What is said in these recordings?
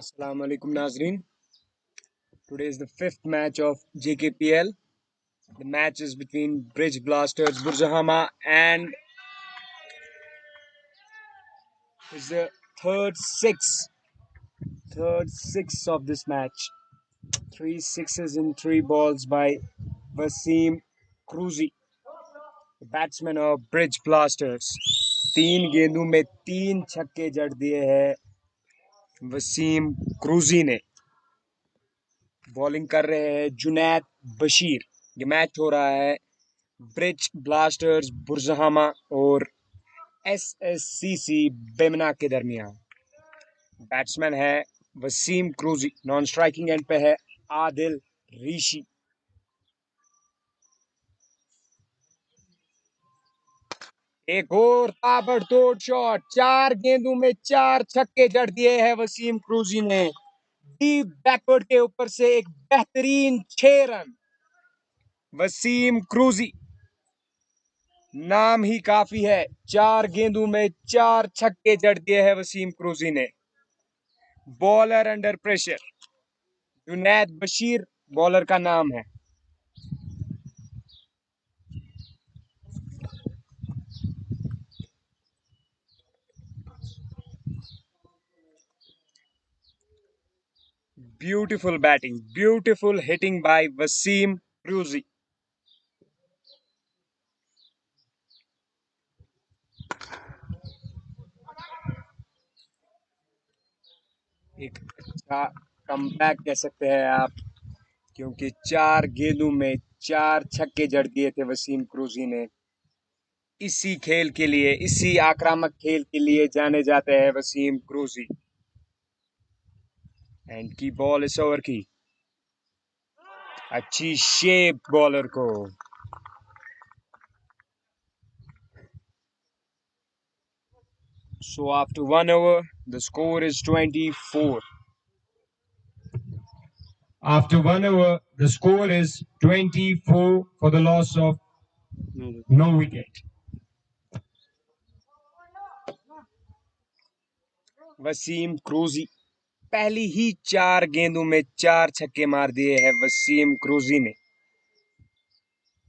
Assalamu alaikum Nazreen. Today is the fifth match of JKPL. The match is between Bridge Blasters Burjahama and is the third six of this match. 3 sixes in 3 balls by Wasim Cruzy, the batsman of Bridge Blasters. 3 गेंदों में 3 छक्के जड़ दिए हैं वसीम क्रूजी ने। Bowling कर रहे हैं जुनैद बशीर। ये मैच हो रहा है ब्रिज ब्लास्टर्स बुरजहामा और SSCC बेमना के दरमियान। बैट्समैन है Wasim Kruji. Non striking end पे है आदिल ऋषि। एक और ताबड़तोड़ शॉट। 4 गेंदों में 4 छक्के जड़ दिए हैं वसीम क्रूजी ने। डीप बैकवर्ड के ऊपर से एक बेहतरीन 6 रन। वसीम क्रूजी नाम ही काफी है। 4 गेंदों में 4 छक्के जड़ दिए हैं वसीम क्रूजी ने। Bowler under pressure. Junaid Bashir bowler का नाम है। Beautiful batting, beautiful hitting by Wasim Kruji. एक अच्छा कमबैक कह सकते हैं आप, क्योंकि 4 गेंदों में 4 छक्के जड़ दिए थे वसीम क्रूजी ने। इसी खेल के लिए, इसी आक्रामक खेल के लिए जाने जाते हैं वसीम क्रूजी। एंड की बॉल इस ओवर की अच्छी शेप बॉलर को। So after 1 over, the score is 24. After 1 over, the score is 24 for the loss of no wicket. Wasim Kruji पहली ही 4 गेंदों में 4 छक्के मार दिए हैं वसीम क्रूजी ने।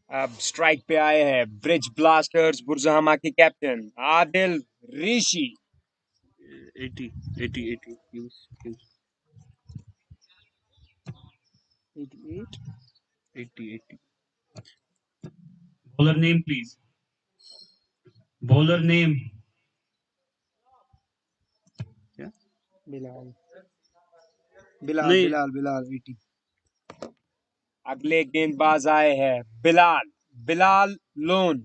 अब स्ट्राइक पे आए हैं ब्रिज ब्लास्टर्स बुरजहामा के captain Adil Rishi. 80, 80, 80. Use. 88. 80, 80. Bowler name, please. Bowler name. Yeah. Bilal Bilal नहीं. बिलाल बिलाल 80। अगले गेंदबाज आए हैं बिलाल बिलाल लोन।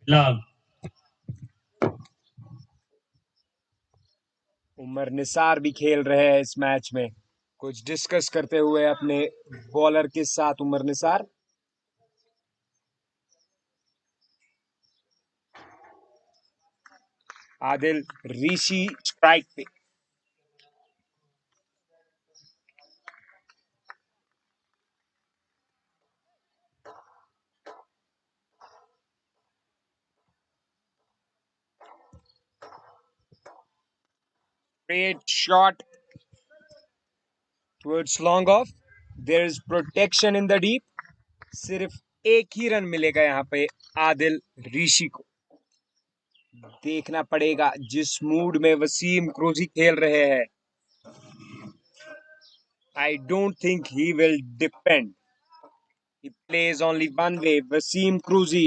Bilal. उमर निसार भी खेल रहे हैं इस मैच में। कुछ डिस्कस करते हुए अपने बॉलर के साथ उमर निसार। आदिल ऋषि स्ट्राइक पे। Straight shot towards long off. There is protection in the deep. सिर्फ एक ही रन मिलेगा यहाँ पे आदिल ऋषि को। देखना पड़ेगा जिस मूड में वसीम क्रूजी खेल रहे हैं। I don't think he will depend. He plays only one way. Wasim Kruji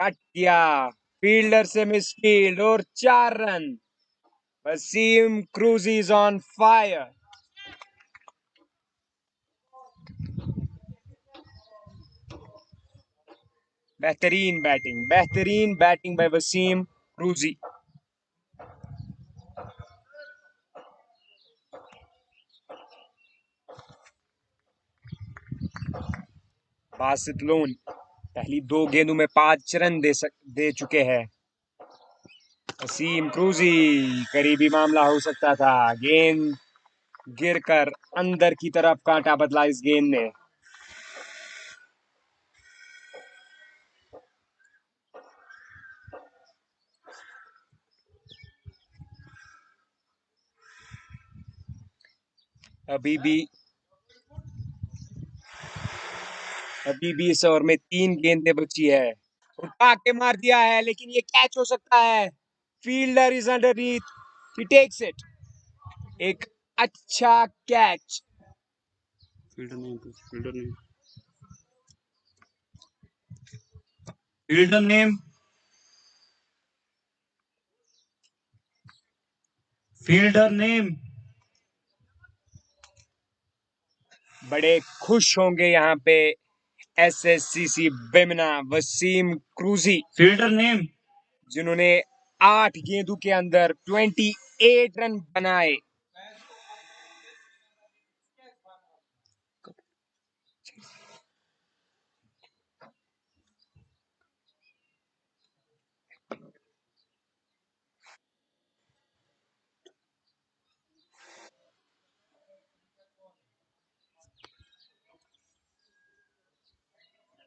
cut किया, फील्डर से मिस फील्ड और 4 run. Wasim Kruji is on fire. बेहतरीन बैटिंग बाय वसीम क्रूजी। बासित लोन पहली 2 गेंदों में 5 रन दे चुके हैं। वसीम क्रूजी करीबी मामला हो सकता था। गेंद गिरकर अंदर की तरफ कांटा बदला इस गेंद ने। अभी भी इस ओवर में 3 गेंदें बची है। उठा के मार दिया है, लेकिन ये कैच हो सकता है। Fielder is underneath, he takes it. एक अच्छा catch. Fielder name, fielder name, fielder name, fielder name. बड़े खुश होंगे यहाँ पे SSCC Bemina Wasim Kruji, fielder name, जिन्होंने 8 गेंदों के अंदर 28 रन बनाए।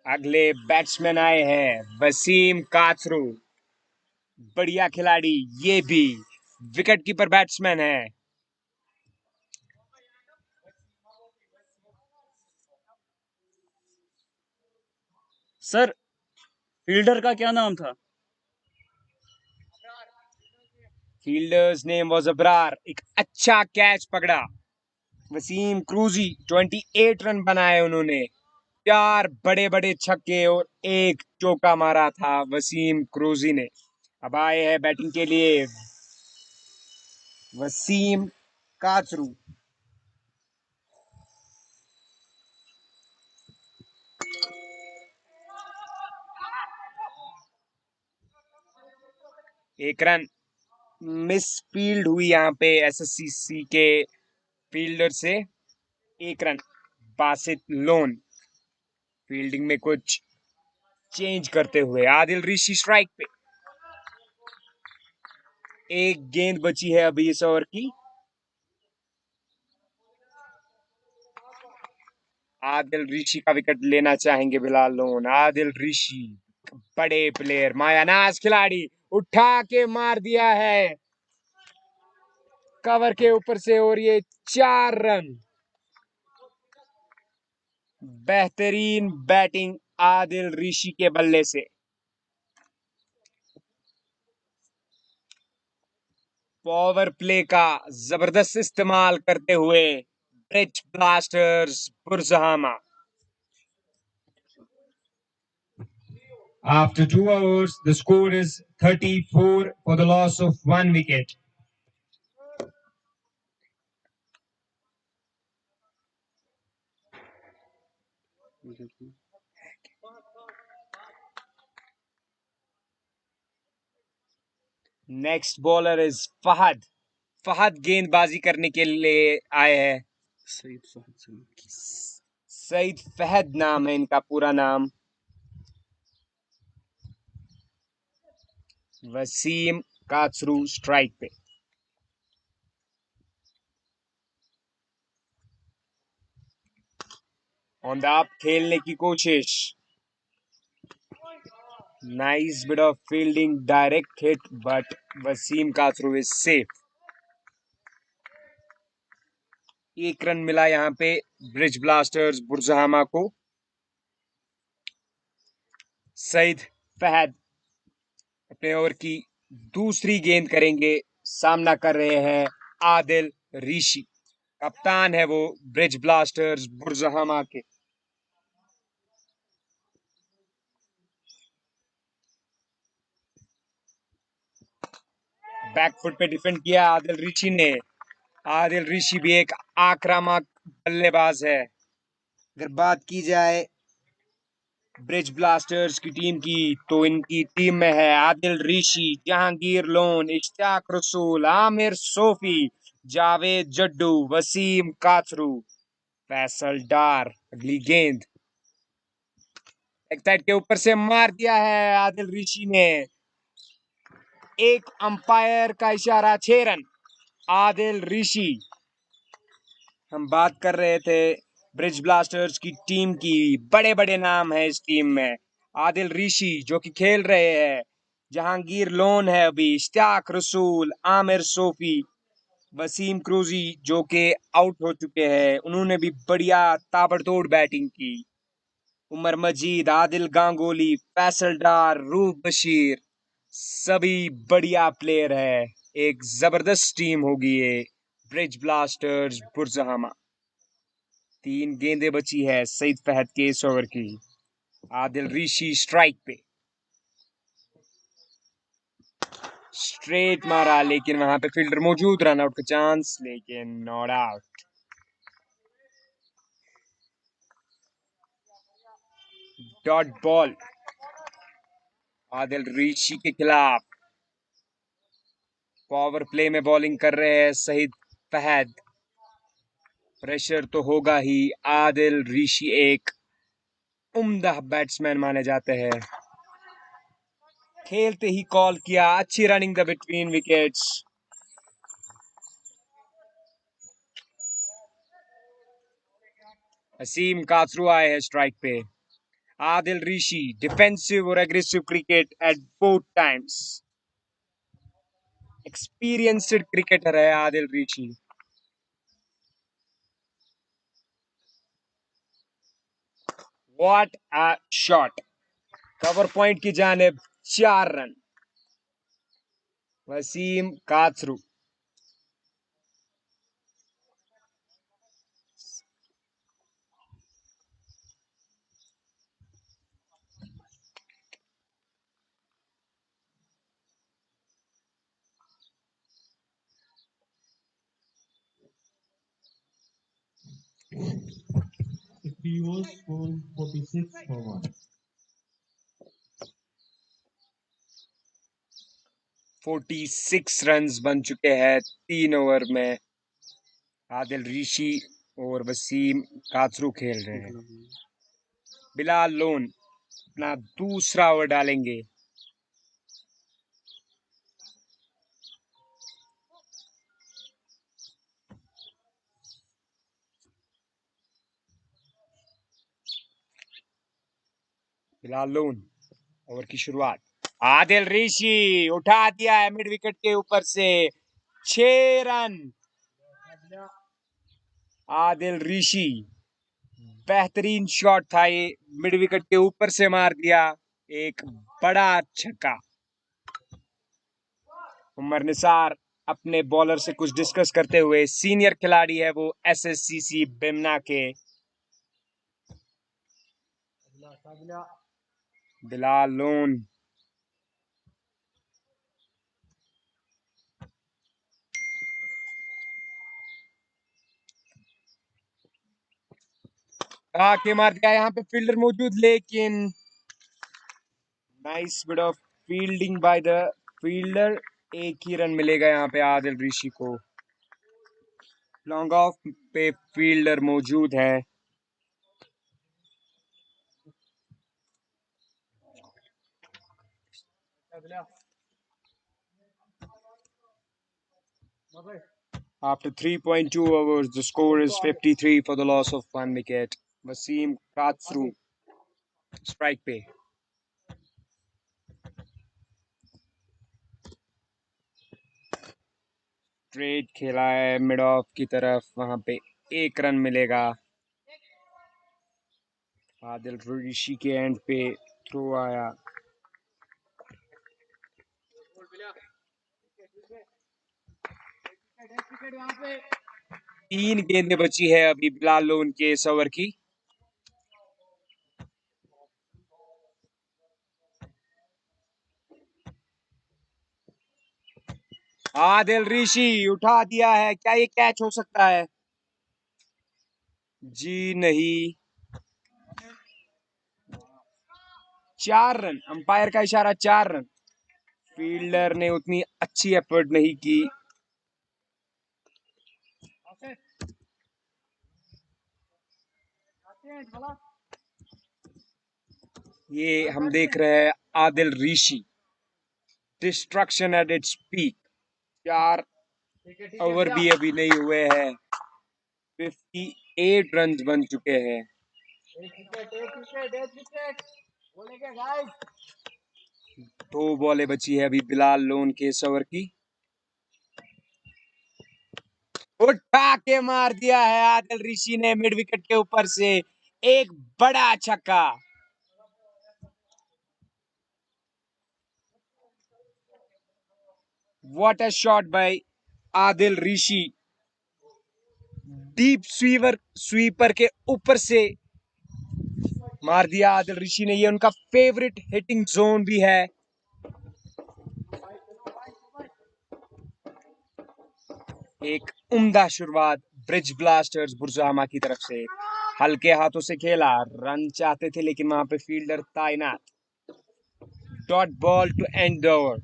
अगले बैट्समैन आए हैं वसीम काचरू, बढ़िया खिलाड़ी, ये भी विकेट कीपर बैट्समैन है। सर फील्डर का क्या नाम था? Fielders name was Abrar. एक अच्छा कैच पकड़ा वसीम क्रूजी, 28 रन बनाए उन्होंने। 4 बड़े बड़े छक्के और एक चौका मारा था वसीम क्रूजी ने। अब आए हैं बैटिंग के लिए वसीम काचरू। एक रन मिस फील्ड हुई यहाँ पे एसएससीसी के फील्डर से। एक रन। बासित लोन फील्डिंग में कुछ चेंज करते हुए। आदिल ऋषि स्ट्राइक पे। एक गेंद बची है अभी इस ओवर की। आदिल ऋषि का विकेट लेना चाहेंगे बिलाल लोन। आदिल ऋषि बड़े प्लेयर, मायानाज खिलाड़ी, उठा के मार दिया है कवर के ऊपर से, और ये 4 रन। बेहतरीन बैटिंग आदिल ऋषि के बल्ले से। पावर प्ले का जबरदस्त इस्तेमाल करते हुए bridge Blasters बुरजहामा। After 2 hours, the score is 34 for the loss of 1 wicket. Next bowler is Fahad. Fahad गेंदबाजी करने के लिए आए हैं। सईद फहद नाम है इनका पूरा नाम। वसीम काचरू स्ट्राइक पे। ऑन द अप खेलने की कोशिश। Nice bit of fielding, direct hit, but Wasim Kachroo is safe. एक रन मिला यहाँ पे ब्रिज ब्लास्टर्स बुरजहामा को। सईद फहद अपने ओवर की दूसरी गेंद करेंगे। सामना कर रहे हैं आदिल ऋषि, कप्तान है वो ब्रिज ब्लास्टर्स बुरजहामा के। बैकफुट पे डिफेंड किया आदिल ऋषि ने। आदिल ऋषि भी एक आक्रामक बल्लेबाज है। अगर बात की जाए ब्रिज ब्लास्टर्स की टीम की, तो इनकी टीम में है आदिल ऋषि, जहांगीर लोन, इश्तियाक रसूल, आमिर सोफी, जावेद जड्डू, वसीम काचरू, फैसल डार। अगली गेंद एक साइड के ऊपर से मार दिया है आदिल ऋषि ने। एक अंपायर का इशारा, 6 रन। आदिल ऋषि, हम बात कर रहे थे ब्रिज ब्लास्टर्स की टीम की, बड़े बड़े नाम है इस टीम में। आदिल ऋषि जो कि खेल रहे हैं, जहांगीर लोन है अभी, इश्तियाक रसूल, आमिर सोफी, वसीम क्रूजी जो कि आउट हो चुके हैं, उन्होंने भी बढ़िया ताबड़तोड़ बैटिंग की। उमर मजीद, आदिल गांगुली, फैसल डार, रूफ बशीर, सभी बढ़िया प्लेयर है। एक जबरदस्त टीम होगी ये ब्रिज ब्लास्टर्स बुरजहामा। 3 गेंदें बची है सईद फहद के इस ओवर की। आदिल ऋषि स्ट्राइक पे, स्ट्रेट मारा लेकिन वहां पे फील्डर मौजूद, रन आउट का चांस लेकिन not out. Dot ball Adil Rishi के खिलाफ। पावर प्ले में बॉलिंग कर रहे हैं सईद फहद। प्रेशर तो होगा ही, आदिल ऋषि एक उम्दा बैट्समैन माने जाते हैं। खेलते ही कॉल किया, अच्छी running the between wickets. Asim Kasru आए हैं स्ट्राइक पे। आदिल ऋषि डिफेंसिव और aggressive cricket at both times. Experienced cricketer है Adil Rishi. What a shot, cover point की जानिब 4 run. Wasim Kasru. PO scored 46 for 1. 46 run बन चुके हैं 3 ओवर में। आदिल ऋषि और वसीम कासरू खेल रहे हैं। बिलाल लोन अपना दूसरा ओवर डालेंगे। बिलाल लोन ओवर की शुरुआत। आदिल ऋषि उठा दिया है मिड विकेट के ऊपर से, 6 रन। आदिल ऋषि, बेहतरीन शॉट था ये, मिड विकेट के ऊपर से मार दिया, एक बड़ा छक्का। उमर निसार अपने बॉलर से कुछ डिस्कस करते हुए, सीनियर खिलाड़ी है वो एसएससीसी बिमना के। बिलाल लोन आके मार दिया, यहाँ पे फील्डर मौजूद लेकिन nice bit of fielding by the fielder. एक ही रन मिलेगा यहाँ पे आदिल ऋषि को। लॉन्ग ऑफ पे फील्डर मौजूद है। After 3.2 overs, the score is 53 for the loss of 1 wicket. Wasim Katsru strike पे। स्ट्रेट खेला है मिड ऑफ की तरफ, वहां पे 1 रन मिलेगा। आदिल ऋषि के एंड पे थ्रो आया। तीन गेंदें बची है अभी बिलाल लोन के इस ओवर की। आदिल ऋषि उठा दिया है, क्या ये कैच हो सकता है? जी नहीं। 4 रन, अंपायर का इशारा 4 रन। फील्डर ने उतनी अच्छी एफर्ट नहीं की। ये हम देख रहे हैं Adil Rishi, destruction at its peak. 4 over भी अभी नहीं हुए हैं, 58 रन बन चुके हैं। दो बॉलें बची है अभी बिलाल लोन के इस ओवर की। उठा के मार दिया है आदिल ऋषि ने मिड विकेट के ऊपर से एक बड़ा छक्का। What a shot bye Adil Rishi. Deep sweeper के ऊपर से मार दिया आदिल ऋषि ने। ये उनका फेवरेट हिटिंग जोन भी है। एक उम्दा शुरुआत ब्रिज ब्लास्टर्स बुरजामा की तरफ से। हल्के हाथों से खेला, रन चाहते थे लेकिन वहां पे फील्डर तैनात। Dot ball to end the over.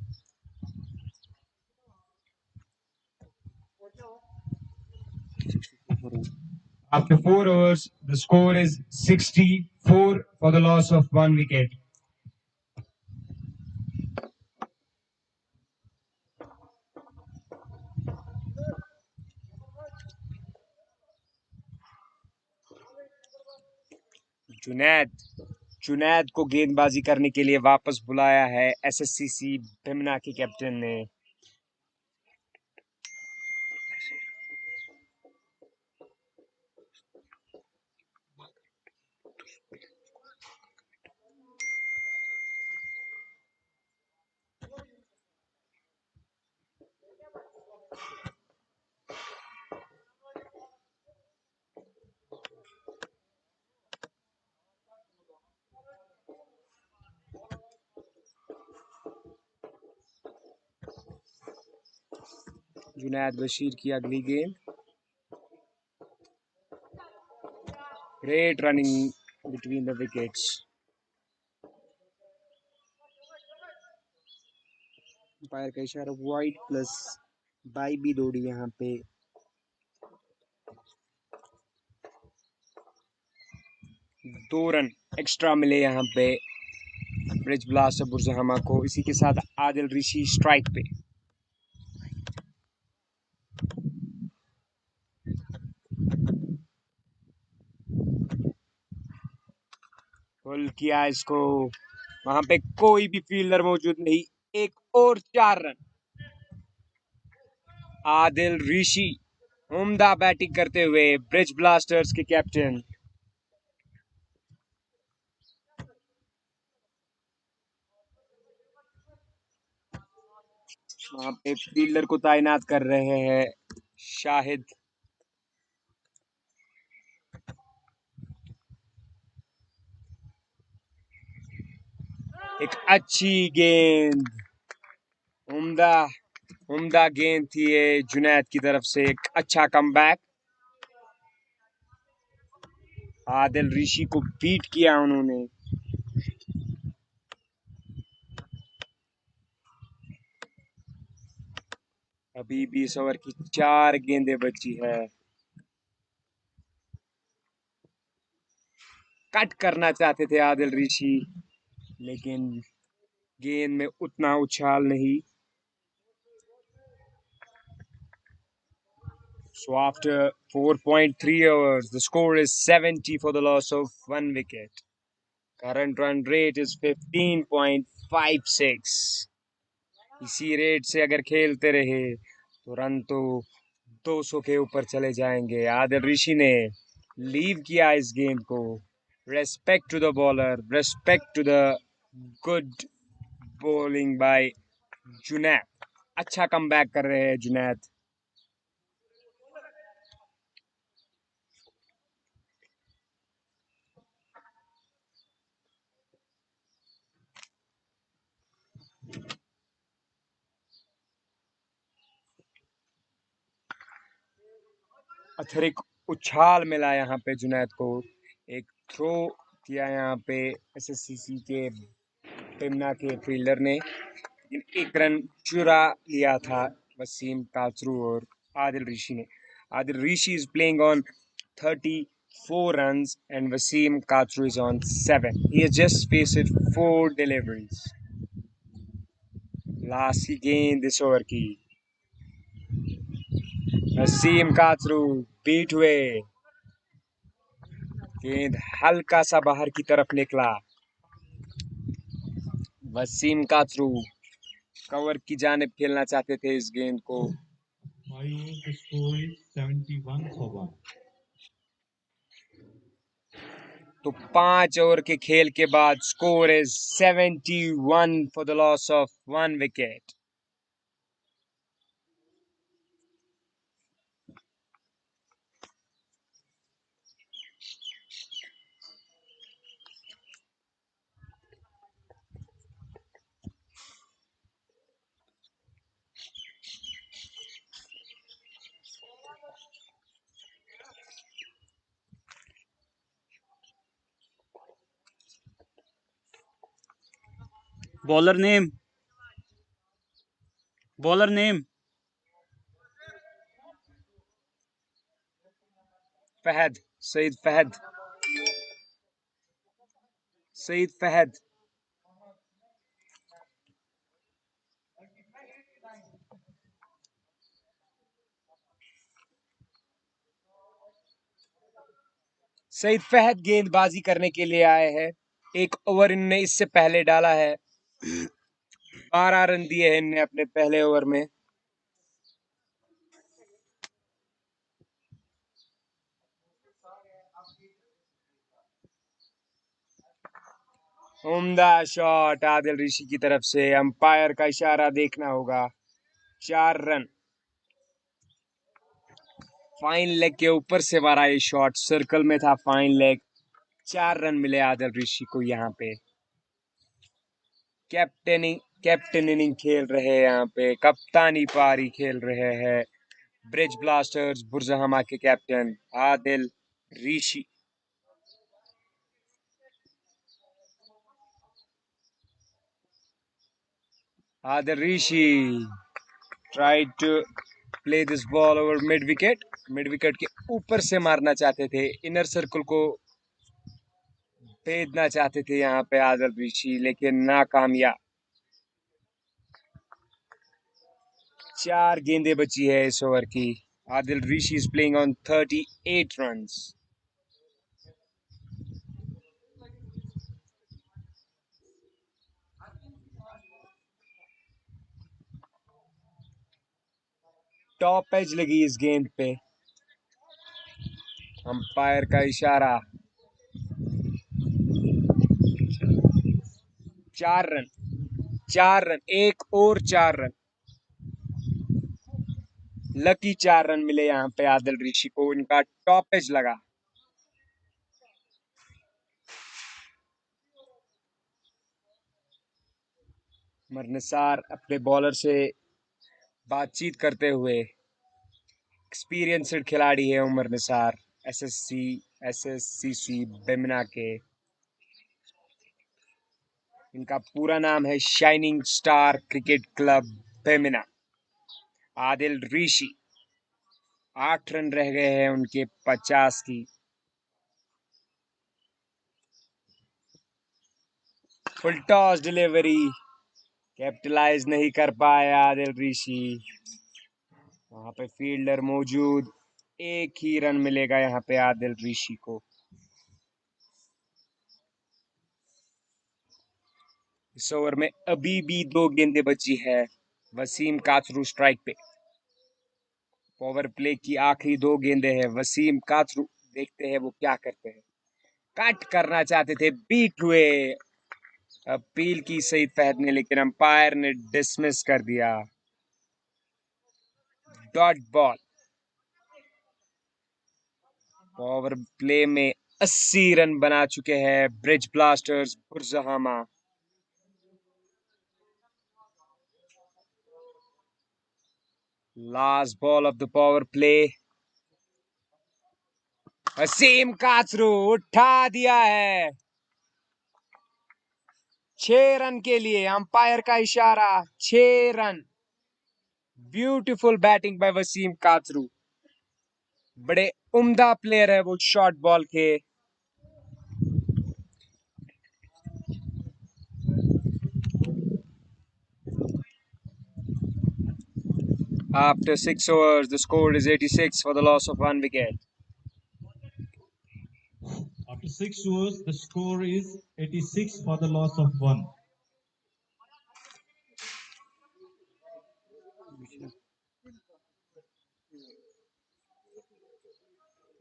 After 4 overs, the score is 64 for the loss of 1 wicket. Junaid Junaid को गेंदबाजी करने के लिए वापस बुलाया है एसएससीसी भिमना के कैप्टन ने। जुनैद बशीर की अगली गेंद। Great running between the wickets. Umpire का इशारा वाइड प्लस बाई भी दौड़ी यहाँ पे। दो रन एक्स्ट्रा मिले यहाँ पे ब्रिज ब्लास्टर बुरजामा को। इसी के साथ आदिल ऋषि स्ट्राइक पे। पुल किया इसको, वहां पे कोई भी फील्डर मौजूद नहीं। एक और 4 रन। आदिल ऋषि उम्दा बैटिंग करते हुए ब्रिज ब्लास्टर्स के कैप्टन। वहां पे फील्डर को तैनात कर रहे हैं शाहिद। एक अच्छी गेंद, उम्दा उम्दा गेंद थी ये जुनैद की तरफ से। एक अच्छा कमबैक। आदिल ऋषि को बीट किया उन्होंने। अभी भी इस ओवर की 4 गेंदें बची है। कट करना चाहते थे आदिल ऋषि लेकिन गेंद में उतना उछाल नहीं। So after 4.3 overs, the score is 70 for the loss of 1 wicket. Current run rate is 15.56. इसी रेट से अगर खेलते रहे तो रन तो 200 के ऊपर चले जाएंगे। आदिल ऋषि ने लीव किया इस गेंद को। Respect to the bowler, respect to the good bowling by Junaid. अच्छा कमबैक कर रहे हैं जुनैद। अथरिक उछाल मिला यहाँ पे जुनैद को। एक थ्रो किया यहाँ पे एसएससीसी के टिमना के फील्डर ने। एक रन चुरा लिया था वसीम काचरू और आदिल ऋषि ने। Adil Rishi is playing on 34 runs and Wasim Katru is on 7. He has just faced 4 deliveries. Last की गेंद इस ओवर की। वसीम काचरू बीट हुए। गेंद हल्का सा बाहर की तरफ निकला। वसीम काचरू कवर की जानिब खेलना चाहते थे इस गेंद को। 5 overs, the score is 71 for 1. तो 5 ओवर के खेल के बाद score is 71 for the loss of 1 wicket. Bowler name. Bowler name. Fahad. Saeed Fahad. Saeed Fahad. Saeed Fahad गेंदबाजी करने के लिए आए हैं. एक ओवर इनने इससे पहले डाला है. 12 रन दिए हैं इनने अपने पहले ओवर में. उम्दा शॉट आदिल ऋषि की तरफ से. अंपायर का इशारा देखना होगा. 4 रन. फाइन लेग के ऊपर से मारा ये शॉट. सर्कल में था फाइन लेग. 4 रन मिले आदिल ऋषि को यहाँ पे. कैप्टन इनिंग खेल रहे हैं यहाँ पे. कप्तानी पारी खेल रहे हैं ब्रिज ब्लास्टर्स बुरजहमा के captain Adil Rishi. Adil Rishi tried to play this ball over mid wicket. Mid wicket के ऊपर से मारना चाहते थे. इनर सर्कल को भेजना चाहते थे यहाँ पे आदिल ऋषि, लेकिन नाकामयाब. 4 गेंदें बची है इस ओवर की. Adil Rishi is playing on 38 runs. Top edge लगी इस गेंद पे. अंपायर का इशारा. 4 रन. 4 रन. एक और 4 रन. लकी 4 रन मिले यहाँ पे आदिल ऋषि को. इनका टॉप एज लगा. उमर निसार अपने बॉलर से बातचीत करते हुए. एक्सपीरियंस्ड खिलाड़ी है उमर निसार. एसएससीसी बेमिना के. इनका पूरा नाम है Shining Star Cricket Club Bemina. Adil Rishi. 8 run रह गए हैं उनके 50 की. Full toss delivery. कैपिटलाइज नहीं कर पाया आदिल ऋषि. वहां पे फील्डर मौजूद. एक ही रन मिलेगा यहाँ पे आदिल ऋषि को. इस ओवर में अभी भी 2 गेंदें बची है. वसीम काचरू स्ट्राइक पे. पावर प्ले की आखिरी 2 गेंदें हैं. वसीम काचरू. देखते हैं वो क्या करते हैं. कट करना चाहते थे, बीट हुए. अपील की सईद फहद ने, लेकिन अंपायर ने डिसमिस कर दिया. Dot ball. पावर प्ले में 80 रन बना चुके हैं Bridge Blasters Burzahama. Last ball of the power play. Wasim Kachru उठा दिया है. 6 रन के लिए अंपायर का इशारा. 6 run. Beautiful batting by Wasim Kachroo. बड़े उम्दा प्लेयर है वो शॉर्ट बॉल के. After 6 overs, the score is 86 for the loss of 1 wicket. After 6 overs, the score is 86 for the loss of 1.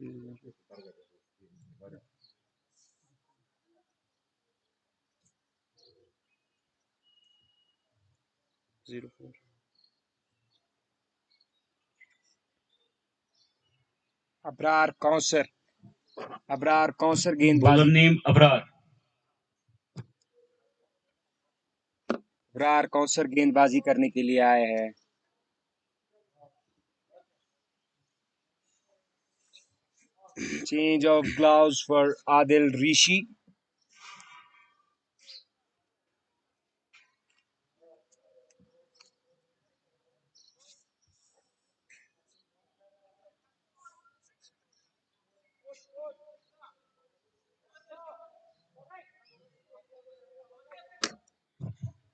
0-4। Abrar Kausar Bowler गेंदबाजी। name Abrar. अबरार कौसर गेंदबाजी करने के लिए आए हैं। Change of gloves for Adil Rishi.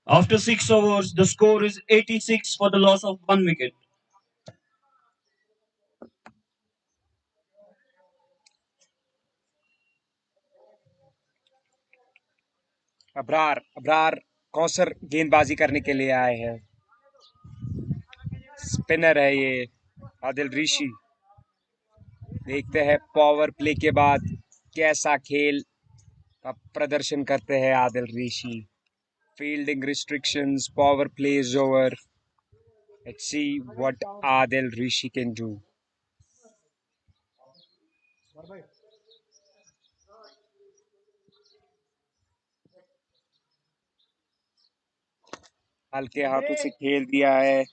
After 6 overs, the score is 86 for the loss of 1 wicket. Abrar Kausar गेंदबाजी करने के लिए आए हैं। स्पिनर है ये आदिल ऋषि। देखते हैं पावर प्ले के बाद कैसा खेल का प्रदर्शन करते हैं Adil Rishi. Fielding restrictions, power play is over. Let's see what Adil Rishi can do. हल्के हाथों से खेल दिया है।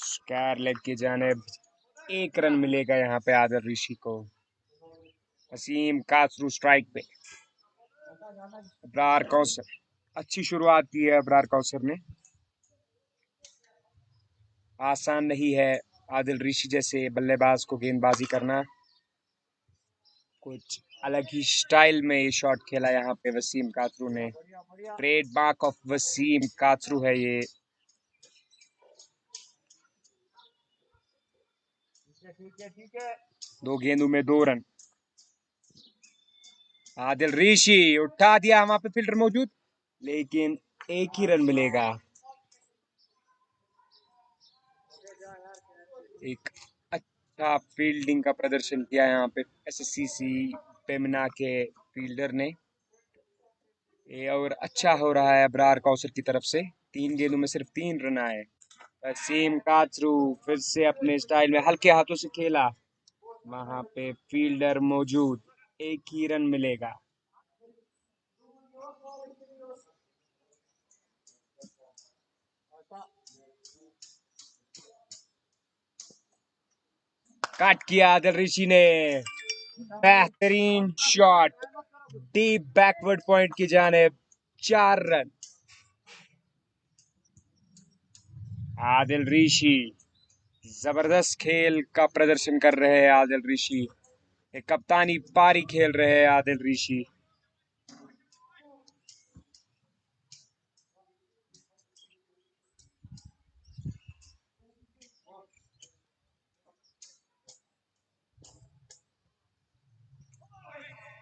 स्क्वायर लेग की जानिब 1 रन मिलेगा यहाँ पे आदिल ऋषि को। वसीम कासरू स्ट्राइक पे। अबरार कौसर, अच्छी शुरुआत की है अबरार कौसर ने। आसान नहीं है आदिल ऋषि जैसे बल्लेबाज को गेंदबाजी करना। कुछ अलग ही स्टाइल में ये शॉट खेला यहाँ पे वसीम कासरू ने। ट्रेडमार्क ऑफ वसीम कासरू है ये। दो गेंदों में 2 रन। आदिल ऋषि उठा दिया, वहां पे फील्डर मौजूद, लेकिन 1 ही रन मिलेगा। एक अच्छा फील्डिंग का प्रदर्शन किया यहाँ पे एसएससीसी पेमना के फील्डर ने। ये और अच्छा हो रहा है अबरार कौसर की तरफ से। 3 गेंदों में सिर्फ 3 रन आए। वसीम काचरू फिर से अपने स्टाइल में हल्के हाथों से खेला, वहां पे फील्डर मौजूद, 1 ही रन मिलेगा। कट किया आदिल ऋषि ने। बेहतरीन शॉट डीप बैकवर्ड पॉइंट की जानिब, 4 रन। आदिल ऋषि जबरदस्त खेल का प्रदर्शन कर रहे हैं आदिल ऋषि। एक कप्तानी पारी खेल रहे हैं आदिल ऋषि।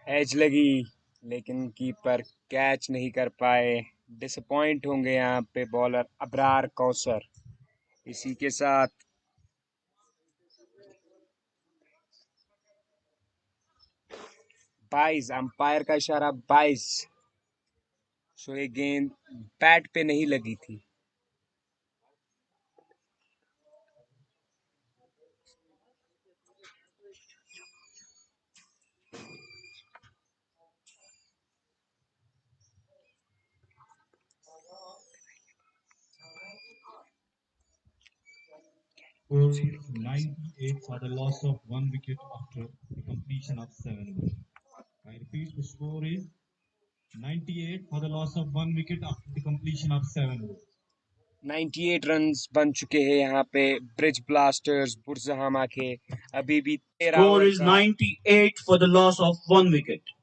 एज लगी, लेकिन कीपर कैच नहीं कर पाए। डिसअपॉइंट होंगे यहाँ पे बॉलर अबरार कौसर। इसी के साथ बाईस, अंपायर का इशारा 22। सो ये गेंद बैट पे नहीं लगी थी। Score is 98 for the loss of 1 wicket after the completion of 7 overs. I repeat, the score is 98 for the loss of 1 wicket after the completion of 7 overs. 98 runs बन चुके हैं यहाँ पे ब्रिज ब्लास्टर्स बुरजहामा के। अभी भी 13 Score ओवर is का 98 for the loss of 1 wicket.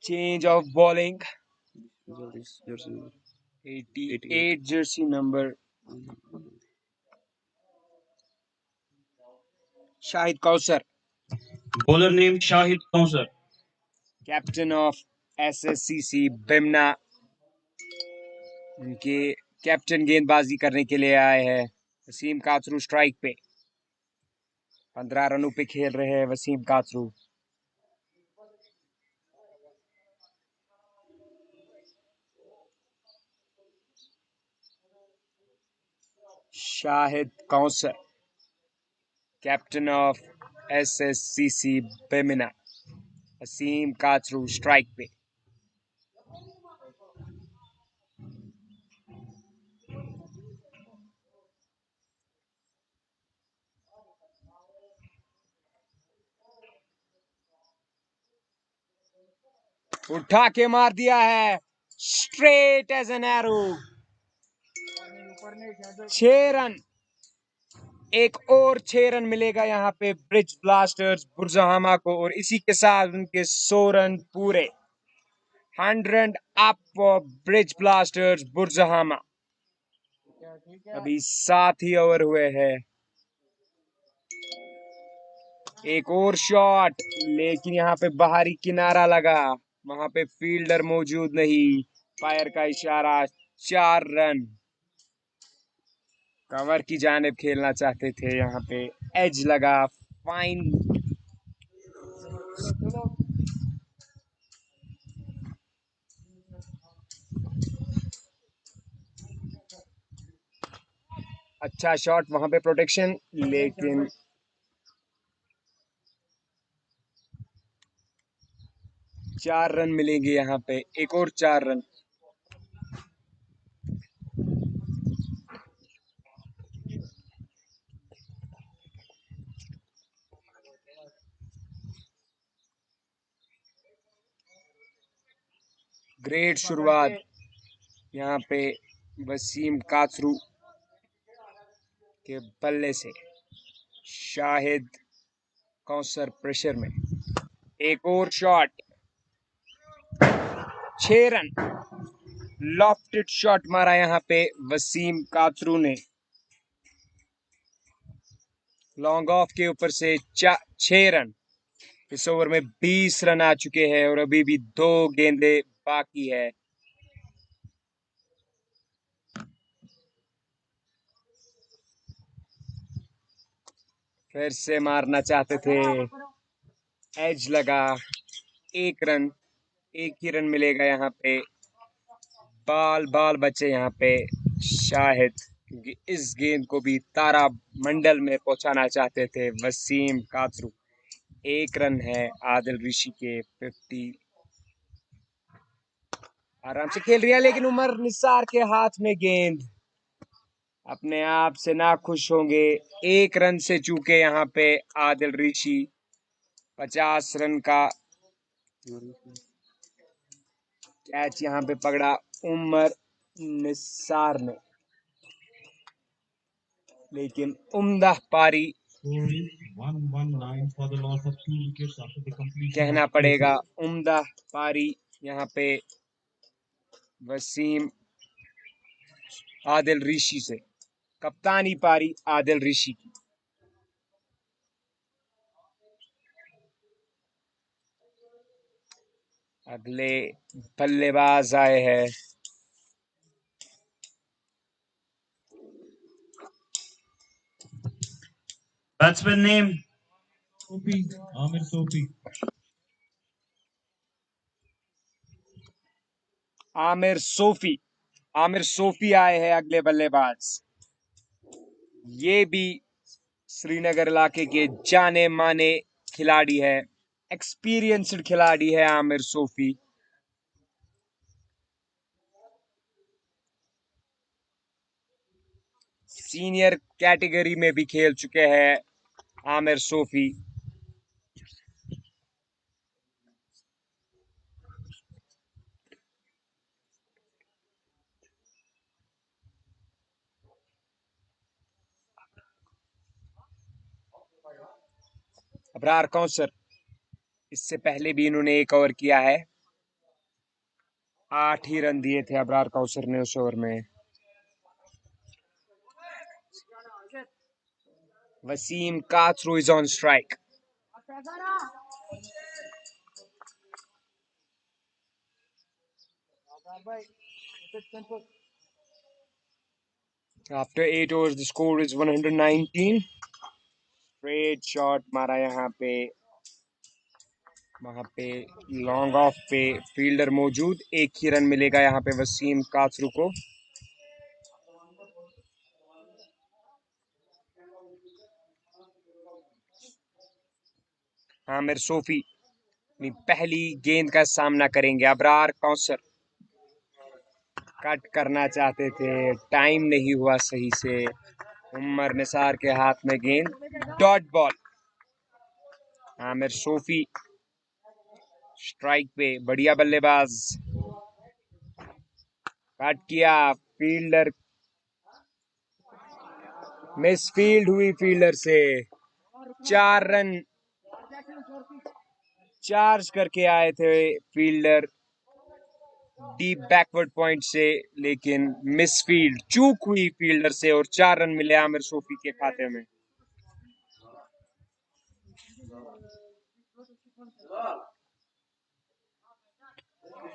Change of bowling. Result is jersey number 88 jersey number. Shahid Kausar, bowler name Shahid Kausar, captain of SSCC Bimna. उनके कैप्टन गेंदबाजी करने के लिए आए हैं। वसीम काचरू स्ट्राइक पे, 15 रनों पे खेल रहे हैं Wasim Kachroo. Shahid Kausar, captain of SSCC Bimna. Wasim Kachroo strike पे। उठा के मार दिया है, straight as an arrow. 6 run, एक और 6 रन मिलेगा यहाँ पे ब्रिज ब्लास्टर्स बुरज़हामा को, और इसी के साथ उनके 100 रन पूरे। 100 अप फॉर ब्रिज ब्लास्टर्स बुरज़हामा। अभी 7 ही ओवर हुए हैं। एक और शॉट, लेकिन यहाँ पे बाहरी किनारा लगा, वहां पे फील्डर मौजूद नहीं। फायर का इशारा, 4 रन। कवर की जानिब खेलना चाहते थे, यहाँ पे एज लगा, फाइन। अच्छा शॉट, वहां पे प्रोटेक्शन, लेकिन 4 रन मिलेंगे यहाँ पे, एक और 4 रन। ग्रेट शुरुआत यहाँ पे वसीम काचरू के बल्ले से। शाहिद कौसर प्रेशर में, एक और शॉट, 6 रन। लॉफ्टेड शॉट मारा यहाँ पे वसीम काचरू ने, लॉन्ग ऑफ के ऊपर से 6 रन। इस ओवर में 20 रन आ चुके हैं और अभी भी 2 गेंदे बाकी है। फिर से मारना चाहते थे, एज लगा, 1 रन, 1 ही रन मिलेगा यहाँ पे। बाल बचे यहाँ पे शाहिद, क्योंकि इस गेंद को भी तारा मंडल में पहुंचाना चाहते थे वसीम काचरू। 1 रन है आदिल ऋषि के 50। आराम से खेल रही है, लेकिन उमर निसार के हाथ में गेंद, अपने आप से ना खुश होंगे। 1 रन से चूके यहाँ पे आदिल ऋषि। 50 रन का कैच यहाँ पे पकड़ा उमर निसार ने, लेकिन उम्दा पारी Score is 119 for the loss of 2 wickets after the completion कहना of 8 पड़ेगा। overs. उम्दा पारी यहाँ पे वसीम आदिल ऋषि से, कप्तानी पारी आदिल ऋषि की। अगले बल्लेबाज आए हैं batsman name Sophie, Amir Sophie. Aamir Sophie. Aamir Sophie आए हैं अगले बल्लेबाज। ये भी श्रीनगर इलाके के जाने माने खिलाड़ी है, एक्सपीरियंस्ड खिलाड़ी है आमिर सोफी। सीनियर कैटेगरी में भी खेल चुके हैं आमिर सोफी। अबरार कौसर, इससे पहले भी इन्होंने 1 ओवर किया है। 8 ही रन दिए थे अबरार कौसर ने उस ओवर में। Wasim Kathru is on strike. After 8 overs, the score is 119. Straight shot मारा यहाँ पे, वहां पे लॉन्ग ऑफ पे फील्डर मौजूद। 1 ही रन मिलेगा यहाँ पे वसीम काथरू को। आमिर सोफी अपनी पहली गेंद का सामना करेंगे। अबरार कौसर कट करना चाहते थे, टाइम नहीं हुआ सही से। उमर निसार के हाथ में गेंद, dot ball. Aamir Sofi strike पे, बढ़िया बल्लेबाज। कट किया, फील्डर मिस फील्ड हुई फील्डर से। 4 रन चार्ज करके आए थे फील्डर डीप बैकवर्ड पॉइंट से, लेकिन मिस फील्ड, चूक हुई फील्डर से और 4 रन मिले आमिर सोफी के खाते में।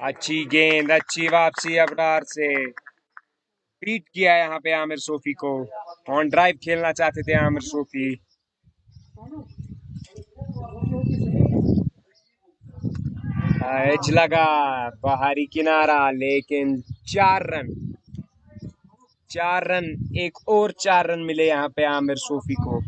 अच्छी गेंद, अच्छी वापसी अबरार से। बीट किया यहाँ पे आमिर सोफी को। ऑन ड्राइव खेलना चाहते थे आमिर सोफी। एज लगा, बाहरी किनारा, लेकिन 4 रन, एक और 4 रन मिले यहाँ पे आमिर सोफी को।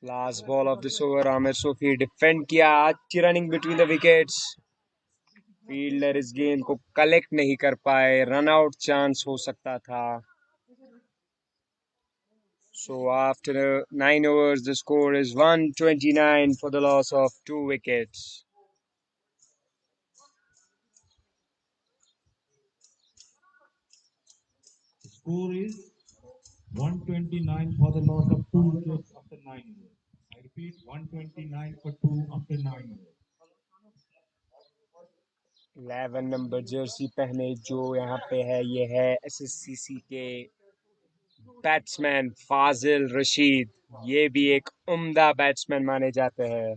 Last ball of this over, Aamir Sophie defend किया, अच्छी running between the wickets. Fielder इस गेंद को कलेक्ट नहीं कर पाए, रन आउट चांस हो सकता था। So after 9 overs, the score is 129 for the loss of 2 wickets. The score is 129 for the loss of 2 wickets after 9 overs. I repeat, 129 for 2 after 9 overs. 11 number Jersey पहने जो यहाँ पे है, ये है एसएससीसी के बैट्समैन फाजिल रशीद। ये भी एक उम्दा बैट्समैन माने जाते हैं।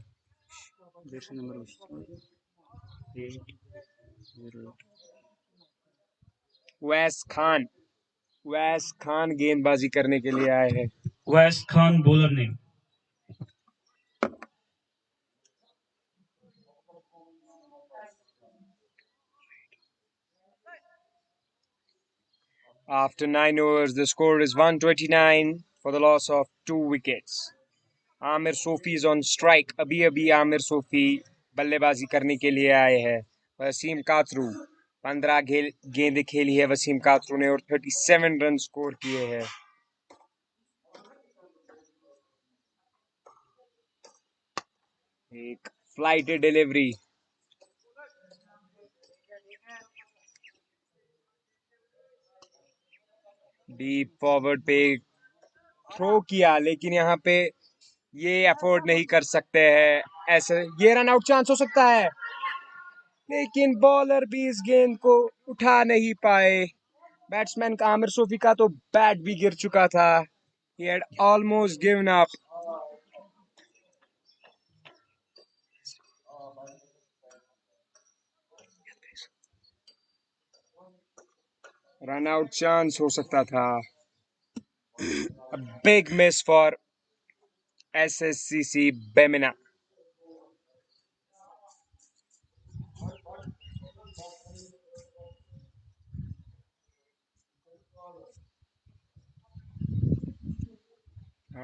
जर्सी नंबर वैस खान गेंदबाजी करने के लिए आए हैं। West Khan, bowler name. After 9 overs, the score is 129 for the loss of 2 wickets. Aamir Sophie is on strike. अभी अभी आमिर सोफी बल्लेबाजी करने के लिए आए हैं। वसीम काथरू 15 गेंदें खेली है वसीम काथरू ने और 37 रन स्कोर किए हैं। एक फ्लाइट डिलीवरी, डीप फॉरवर्ड पे थ्रो किया, लेकिन यहाँ पे ये अफोर्ड नहीं कर सकते हैं ऐसे। ये रन आउट चांस हो सकता है, लेकिन बॉलर भी इस गेंद को उठा नहीं पाए। बैट्समैन का आमिर सोफी का तो बैट भी गिर चुका था। He had almost given up. Run out chance हो सकता था। A big miss for SSCC Bemina.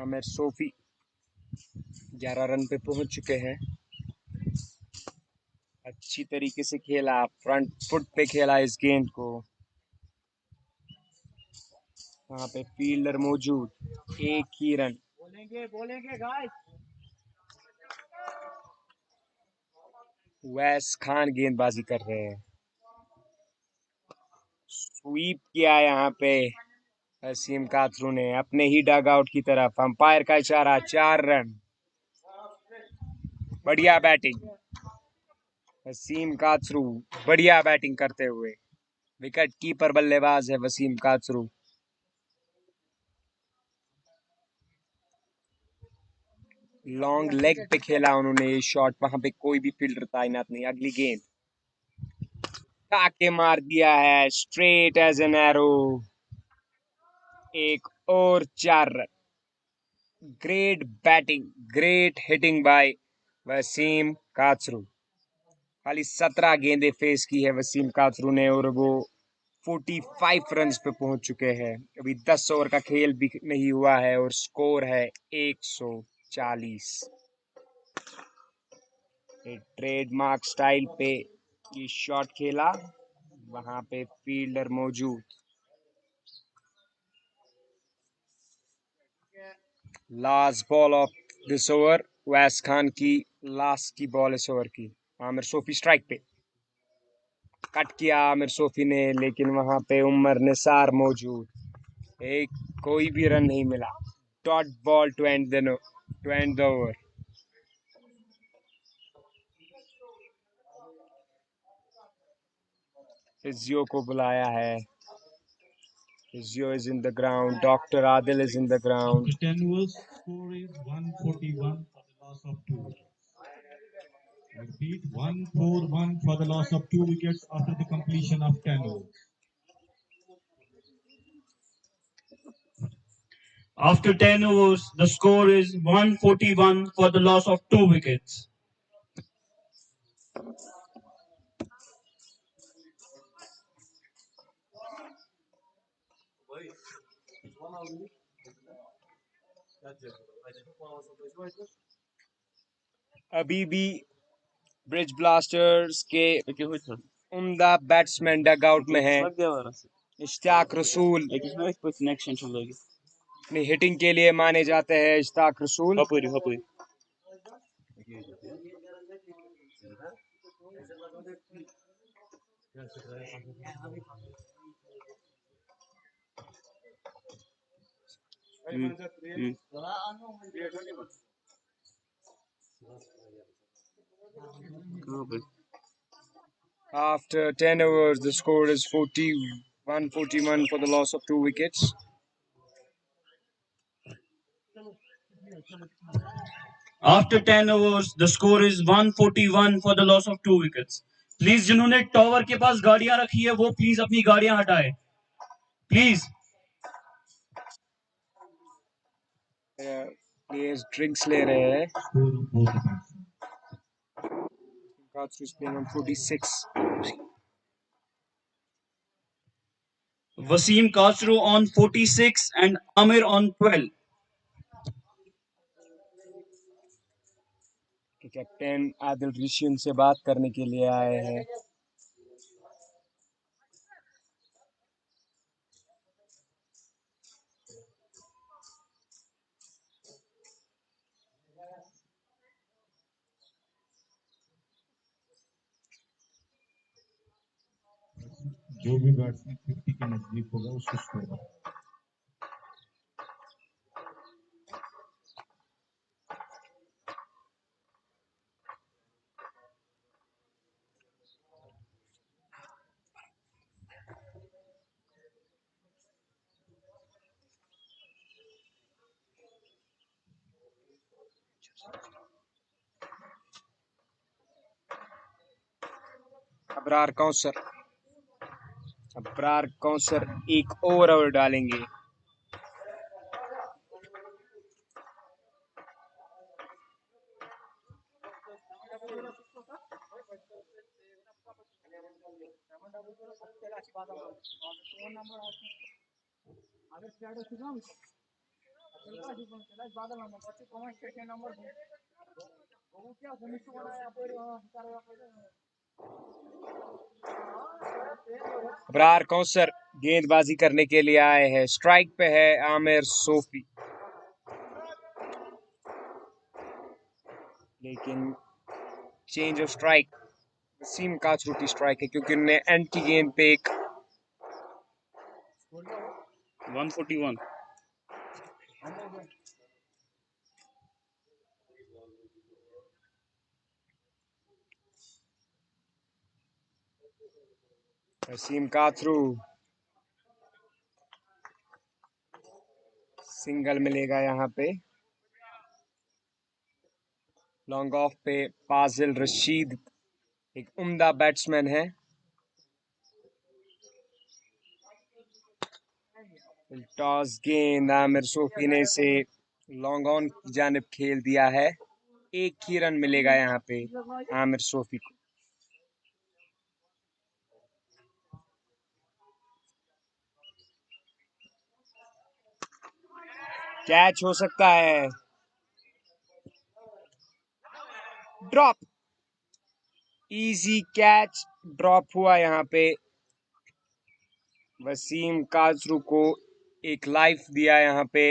Aamir Sophie 11 run पे पहुंच चुके हैं। अच्छी तरीके से खेला, फ्रंट फुट पे खेला इस गेंद को। वहां पे फील्डर मौजूद, 1 ही रन। बोलेंगे गाइस। वैस खान गेंदबाजी कर रहे हैं। स्वीप किया यहाँ पे वसीम काथरू ने अपने ही डग आउट की तरफ। अंपायर का इशारा, 4 रन। बढ़िया बैटिंग वसीम काथरू, बढ़िया बैटिंग करते हुए। विकेट कीपर बल्लेबाज है वसीम काथरू। लॉन्ग लेग पे खेला उन्होंने ये शॉट, वहां पे कोई भी फील्डर तैनात नहीं। अगली गेंद ताके मार दिया है, स्ट्रेट एज एन एरो। एक और 4 run. Great batting, great hitting by Wasim Kathru. खाली 17 गेंदें फेस की है वसीम काथरू ने और वो 45 रन पे पहुंच चुके हैं। अभी 10 ओवर का खेल भी नहीं हुआ है और स्कोर है 140। ट्रेडमार्क स्टाइल पे ये शॉट खेला, वहां पे फील्डर मौजूद। Last ball of this over, वैस खान की लास्ट की बॉल इस ओवर की। आमिर सोफी स्ट्राइक पे। कट किया आमिर सोफी ने, लेकिन वहां पे उमर निसार मौजूद। एक कोई भी रन नहीं मिला। Dot ball to end the over. Physio को बुलाया है। Physio is in the ground. Dr. Adil is in the ground. After 10 overs, score is 141 for the loss of 2 wickets. I repeat, 141 for the loss of 2 wickets after the completion of 10 overs. After 10 overs, the score is 141 for the loss of 2 wickets. अभी भी bridge blasters के उम्दा batsman डग out में है। इश्ताक रसूल अपनी hitting के लिए माने जाते हैं। इश्ताक रसूल After 10 overs, the score is 41 for the loss of 2 wickets. After 10 overs, the score is 141 for the loss of 2 wickets. Please जिन्होंने टॉवर के पास गाड़ियां रखी है वो प्लीज अपनी गाड़ियां हटाएं, प्लीज। प्लेयर्स ड्रिंक्स ले रहे हैं। Score of both the batsmen. Kathru is playing on 46. Wasim Kasru on 46 and Amir on 12. Captain Adil Rishi उनसे बात करने के लिए आए हैं। जो भी बैट्समैन 50 के नजदीक होगा उसको स्कोर। अबरार कौसर एक ओवर डालेंगे। अबरार कौसर गेंदबाजी करने के लिए आए हैं। स्ट्राइक पे है आमिर सोफी, लेकिन change of strike. Wasim Kachroo की स्ट्राइक है क्योंकि उन्होंने एंटी गेंद पे एक 141। वसीम काचरू सिंगल मिलेगा यहाँ पे। लॉन्ग ऑफ पे फाजिल रशीद एक उम्दा बैट्समैन है। टॉस गेंद आमिर सोफी ने इसे लॉन्ग ऑन की जानिब खेल दिया है। एक ही रन मिलेगा यहाँ पे आमिर सोफी को। कैच हो सकता है, ड्रॉप, इजी कैच ड्रॉप हुआ यहाँ पे। वसीम काचरू को एक लाइफ दिया यहाँ पे।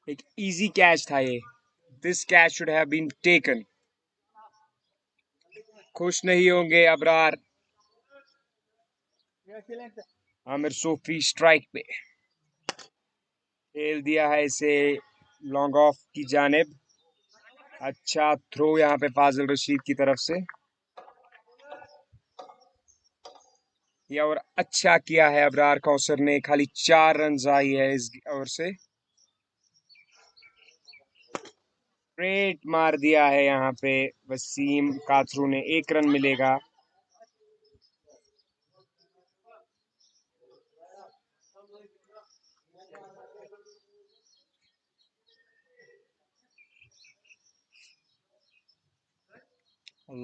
एक इजी कैच था ये। This catch should have been taken. खुश नहीं होंगे अबरार। आमिर सोफी स्ट्राइक पे खेल दिया है इसे लॉन्ग ऑफ की जानिब। अच्छा थ्रो यहाँ पे फाजिल रशीद की तरफ से। ये ओवर अच्छा किया है अबरार कौसर ने। खाली 4 रन आई है इस ओवर से। स्ट्रेट मार दिया है यहाँ पे वसीम काचरू ने। 1 रन मिलेगा।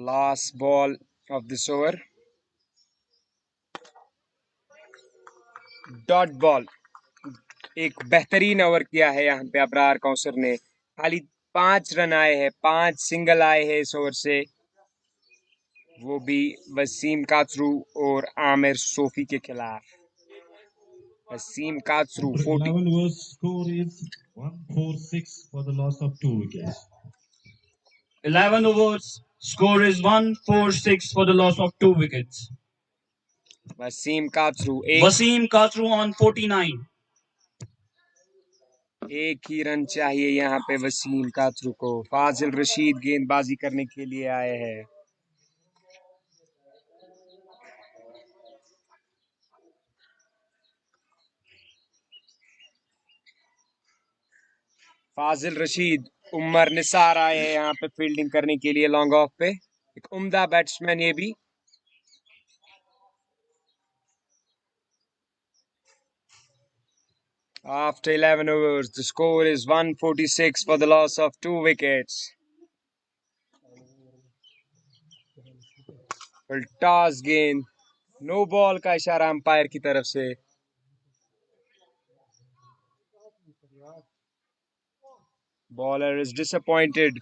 Last ball of this over, dot ball. एक बेहतरीन ओवर किया है यहाँ पे अबरार कौसर ने। खाली 5 रन आए हैं, 5 सिंगल आए हैं इस ओवर से, वो भी वसीम काचरू और आमिर सोफी के खिलाफ। Wasim Kachru After 40। 11 overs, score is 146 for the loss of 2 wickets. 11 overs, score is 146 for the loss of 2 wickets. Wasim Kachru Wasim Kasru on 49. एक ही रन चाहिए यहाँ पे वसीम काचरू को। फाजिल रशीद गेंदबाजी करने के लिए आए हैं। फाजिल रशीद, उमर निसार आए हैं यहाँ पे फील्डिंग करने के लिए लॉन्ग ऑफ पे। एक उम्दा बैट्समैन ये भी। After 11 overs, the score is 146 for the loss of 2 wickets. Toss गेंद, नो बॉल का इशारा अंपायर की तरफ से। Bowler is disappointed.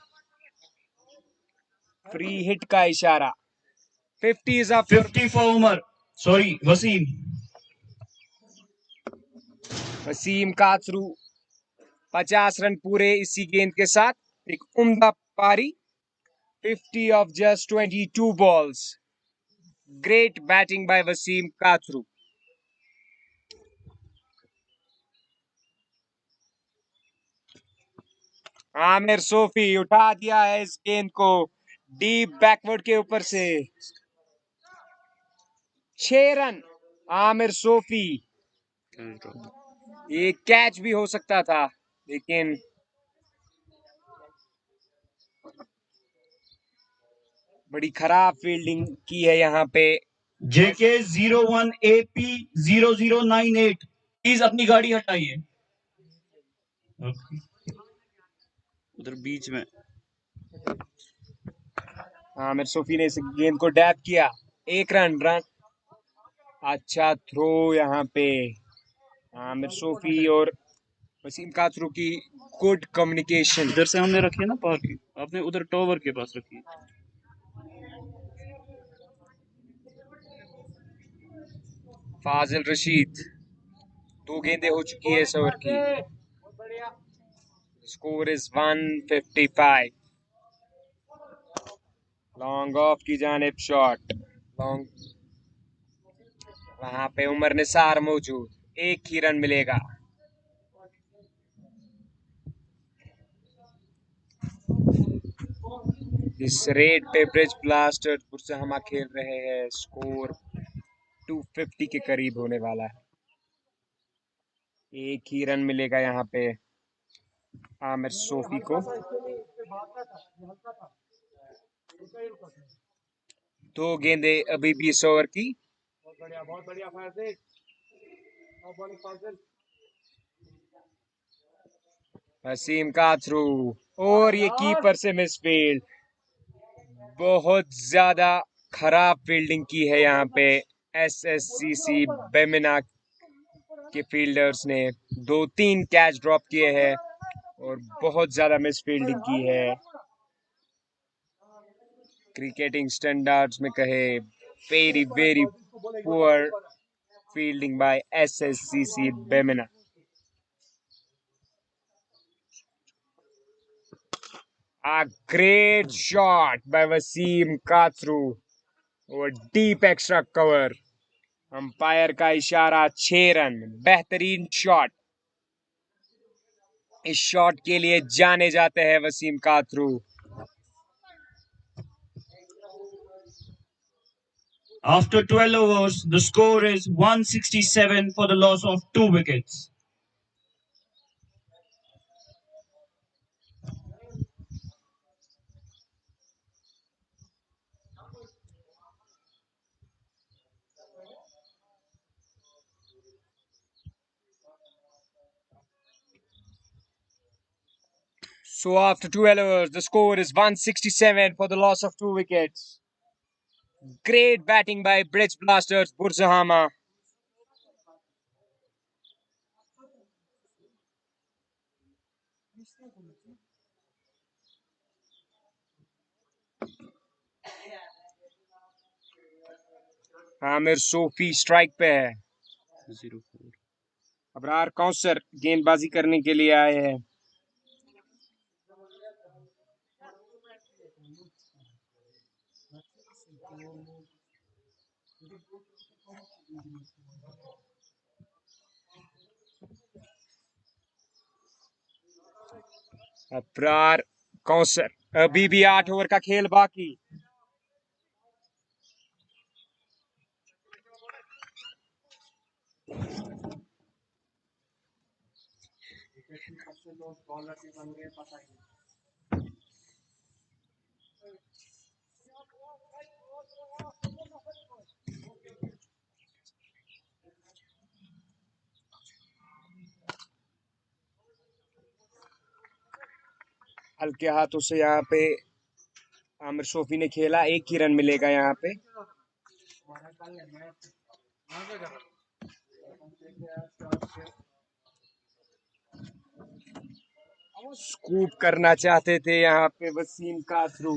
Free hit का इशारा। 50 is up for 50 for Umar. Sorry, Wasim. Wasim Kachroo. 50 run पूरे इसी गेंद के साथ। एक उम्दा पारी। 50 of just 22 balls. Great batting by Wasim Kachroo. Aamir Sofi उठा दिया है इस गेंद को डीप बैकवर्ड के ऊपर से। 6 रन आमिर सोफी। ये कैच भी हो सकता था, लेकिन बड़ी खराब फील्डिंग की है यहाँ पे। JK 01 AP 0098. प्लीज अपनी गाड़ी हटाइए उधर बीच में। आमिर सोफी ने इस गेंद को डैप किया। 1 रन। अच्छा थ्रो यहाँ पे। आमिर सोफी और वसीम काचरू की गुड कम्युनिकेशन। इधर से हमने रखी है ना पार्किंग, आपने उधर टॉवर के पास रखी है। फाजिल रशीद, 2 गेंदें हो चुकी है इस ओवर की। Score is 155. लॉन्ग ऑफ की जानिब शॉट. लॉन्ग, वहां पे उमर निसार मौजूद. एक ही रन मिलेगा. इस रेट पे ब्रिज ब्लास्टर्स बुरसहामा खेल रहे हैं. स्कोर 250 के करीब होने वाला है. एक ही रन मिलेगा यहाँ पे आमिर सोफी को. 2 गेंदे अभी भी इस ओवर की. वसीम का थ्रू, और ये कीपर से मिसफील्ड. बहुत ज्यादा खराब फील्डिंग की है यहाँ पे एसएससीसी बेमिना के फील्डर्स ने. 2-3 कैच ड्रॉप किए हैं और बहुत ज्यादा मिस फील्डिंग की है. क्रिकेटिंग स्टैंडर्ड्स में कहे, very very poor fielding by SSCC Bemina. A great shot by Wasim Kathru और डीप एक्स्ट्रा कवर. अंपायर का इशारा 6 रन. बेहतरीन शॉट. इस शॉट के लिए जाने जाते हैं Wasim काथरू. After 12 overs, the score is 167 for the loss of 2 wickets. So after 12 overs, the score is 167 for the loss of 2 wickets. Great batting by Bridge Blasters Burzahama. Aamir Sofi strike पे है. अबरार कौसर गेंदबाजी करने के लिए आए हैं. अबरार कौसर. अभी भी 8 ओवर का खेल बाकी. हल्के हाथों से यहाँ पे आमिर सोफी ने खेला. एक ही रन मिलेगा यहाँ पे. स्कूप करना चाहते थे यहाँ पे वसीम काथरू.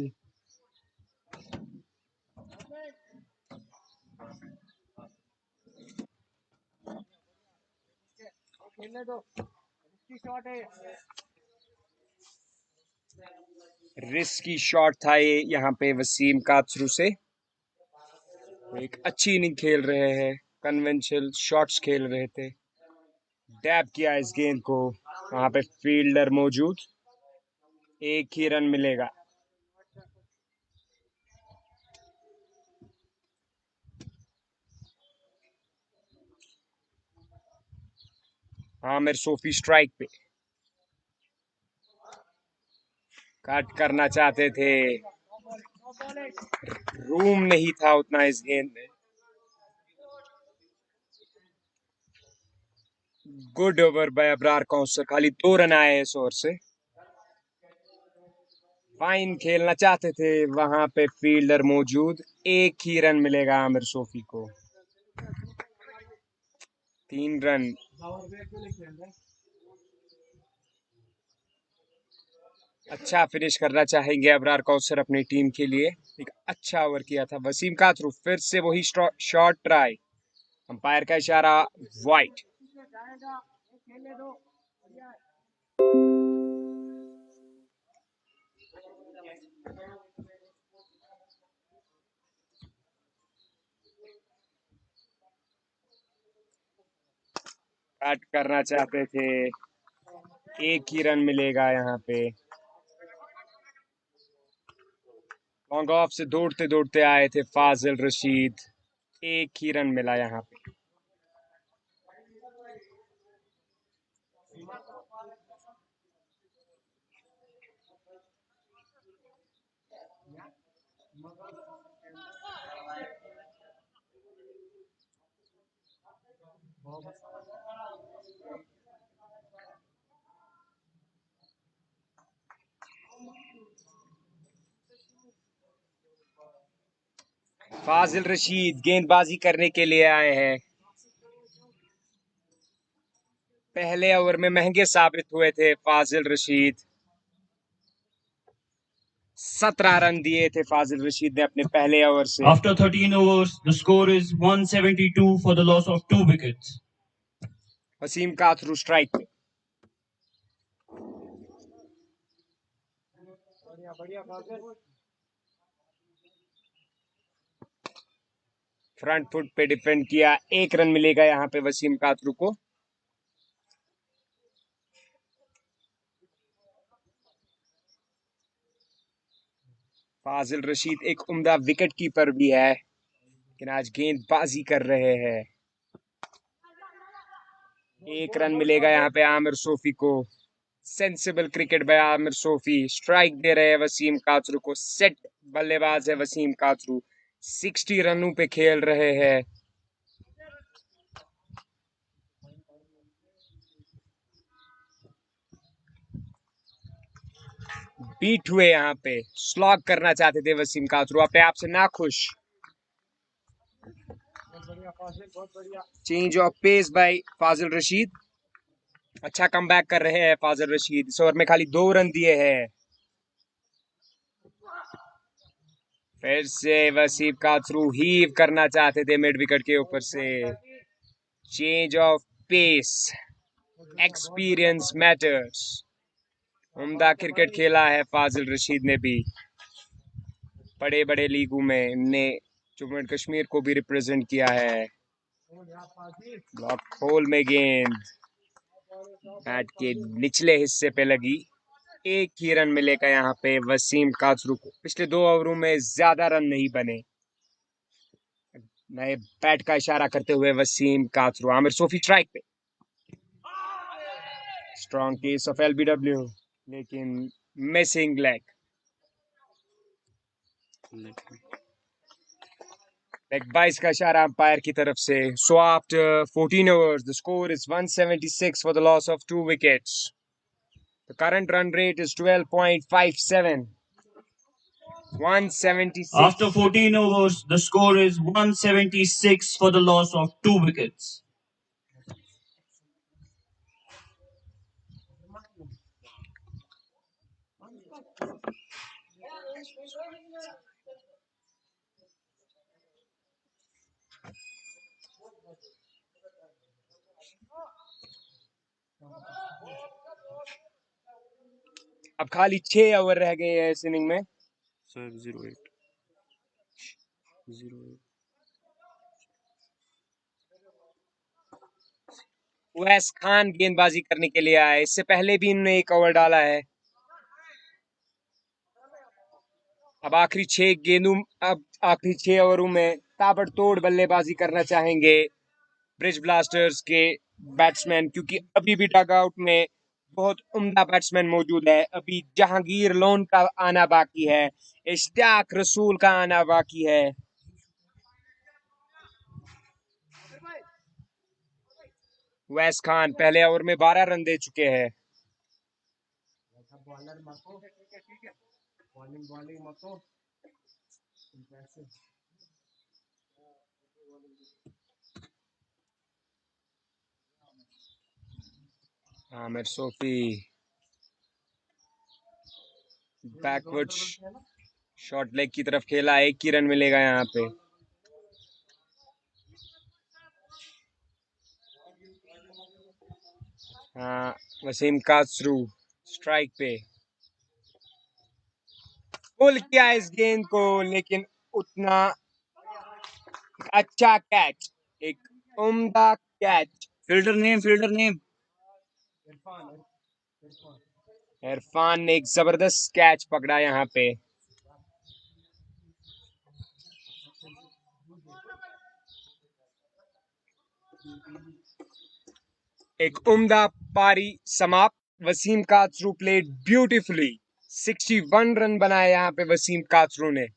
रिस्की शॉट था ये यहाँ पे वसीम काथरू से. एक अच्छी इनिंग खेल रहे हैं. कन्वेंशनल शॉट्स खेल रहे थे. डैब किया इस गेंद को. वहां पे फील्डर मौजूद. एक ही रन मिलेगा. आमिर सोफी स्ट्राइक पे. कट करना चाहते थे. रूम नहीं था उतना इस गेंद में. Good over by Abrar Kausar. खाली 2 रन आए इस ओवर से. फाइन खेलना चाहते थे. वहां पे फील्डर मौजूद. एक ही रन मिलेगा आमिर सोफी को. 3 रन. अच्छा फिनिश करना चाहेंगे अबरार कौसर अपनी टीम के लिए. एक अच्छा ओवर किया था. वसीम काथरू फिर से वही शॉट ट्राई. अंपायर का इशारा वाइड. बैट करना चाहते थे, एक ही रन मिलेगा यहाँ पे। लॉन्ग ऑफ से दौड़ते दौड़ते आए थे फाजिल रशीद, एक ही रन मिला यहाँ पे। फाजिल रशीद गेंदबाजी करने के लिए आए हैं। पहले ओवर में महंगे साबित हुए थे फाजिल रशीद। 17 रन दिए थे फाजिल रशीद ने अपने पहले ओवर से। After 13 overs, the score is 172 for the loss of 2 wickets. Wasim Kathru strike पे। फ्रंट फुट पे डिफेंड किया, एक रन मिलेगा यहाँ पे वसीम काथरू को। फाजिल रशीद एक उम्दा विकेट कीपर भी है, लेकिन आज गेंदबाजी कर रहे हैं। एक रन मिलेगा यहाँ पे आमिर सोफी को। Sensible cricket by Amir Sofi. Strike दे रहे हैं वसीम काथरू को। सेट बल्लेबाज है वसीम काथरू, 60 रनों पे खेल रहे हैं। बीट हुए यहाँ पे, स्लॉग करना चाहते थे वसीम काथरू, अपने आप से नाखुश। चेंज ऑफ पेस बाय फाजिल रशीद। अच्छा कमबैक कर रहे हैं फाजिल रशीद। इस ओवर में खाली 2 रन दिए हैं। फिर से वसीम काथरू हीव करना चाहते थे मिड विकेट के ऊपर से। Change of pace, experience matters. उम्दा क्रिकेट खेला है फाजिल रशीद ने भी, बड़े बड़े लीगों में ने जम्मू एंड कश्मीर को भी रिप्रेजेंट किया है। ब्लॉक होल में गेंद बैट के निचले हिस्से पे लगी, एक ही रन मिलेगा यहाँ पे वसीम काथरू को। पिछले 2 ओवरों में ज्यादा रन नहीं बने। नए बैट का इशारा करते हुए वसीम काथरू। आमिर सोफी स्ट्राइक पे। स्ट्रॉन्ग केस ऑफ एलबीडब्ल्यू, लेकिन मिसिंग लेग। लेग 22 का इशारा अंपायर की तरफ से। So after 14 overs, the score is 176 for the loss of 2 wickets. The current run rate is 12.57. 176. After 14 overs, the score is 176 for the loss of 2 wickets. अब खाली 6 over रह गए हैं इस इनिंग में। Sir, 08. 08. उवैस खान गेंदबाजी करने के लिए आए। इससे पहले भी इन्होंने 1 ओवर डाला है। अब आखिरी 6 ओवरों में ताबड़तोड़ बल्लेबाजी करना चाहेंगे ब्रिज ब्लास्टर्स के बैट्समैन, क्योंकि अभी भी डग आउट में बहुत उम्दा बैट्समैन मौजूद है। अभी जहांगीर लोन का आना बाकी है, इश्तियाक रसूल का आना बाकी है। उवैस खान पहले ओवर में 12 रन दे चुके हैं। Aamir Sophie backward short leg की तरफ खेला, एक ही रन मिलेगा यहाँ पे। हाँ, वसीम काथरू स्ट्राइक पे। पुल किया इस गेंद को, लेकिन उतना अच्छा कैच, एक उम्दा कैच फील्डर नेम इरफान ने एक जबरदस्त कैच पकड़ा यहाँ पे। एक उम्दा पारी समाप्त। Wasim Kachroo played beautifully. 61 run बनाए यहाँ पे वसीम काचरू ने।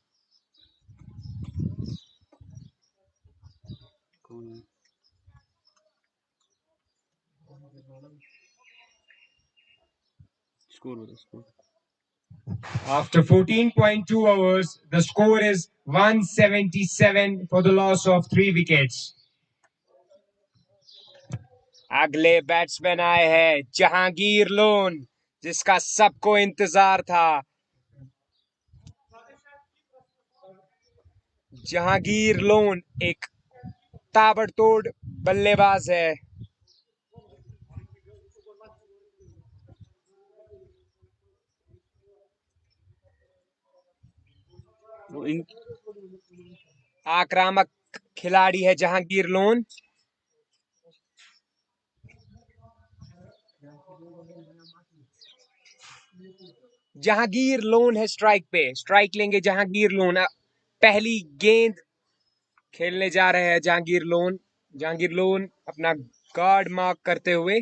After 14.2 overs, the score is 177 for the loss of 3 wickets. अगले बैट्समैन आए हैं जहांगीर लोन, जिसका सबको इंतजार था। जहांगीर लोन एक ताबड़तोड़ बल्लेबाज है। आक्रामक खिलाड़ी है जहांगीर लोन। जहांगीर लोन है स्ट्राइक पे। स्ट्राइक लेंगे जहांगीर लोन। पहली गेंद खेलने जा रहे हैं जहांगीर लोन। जहांगीर लोन अपना गार्ड मार्क करते हुए।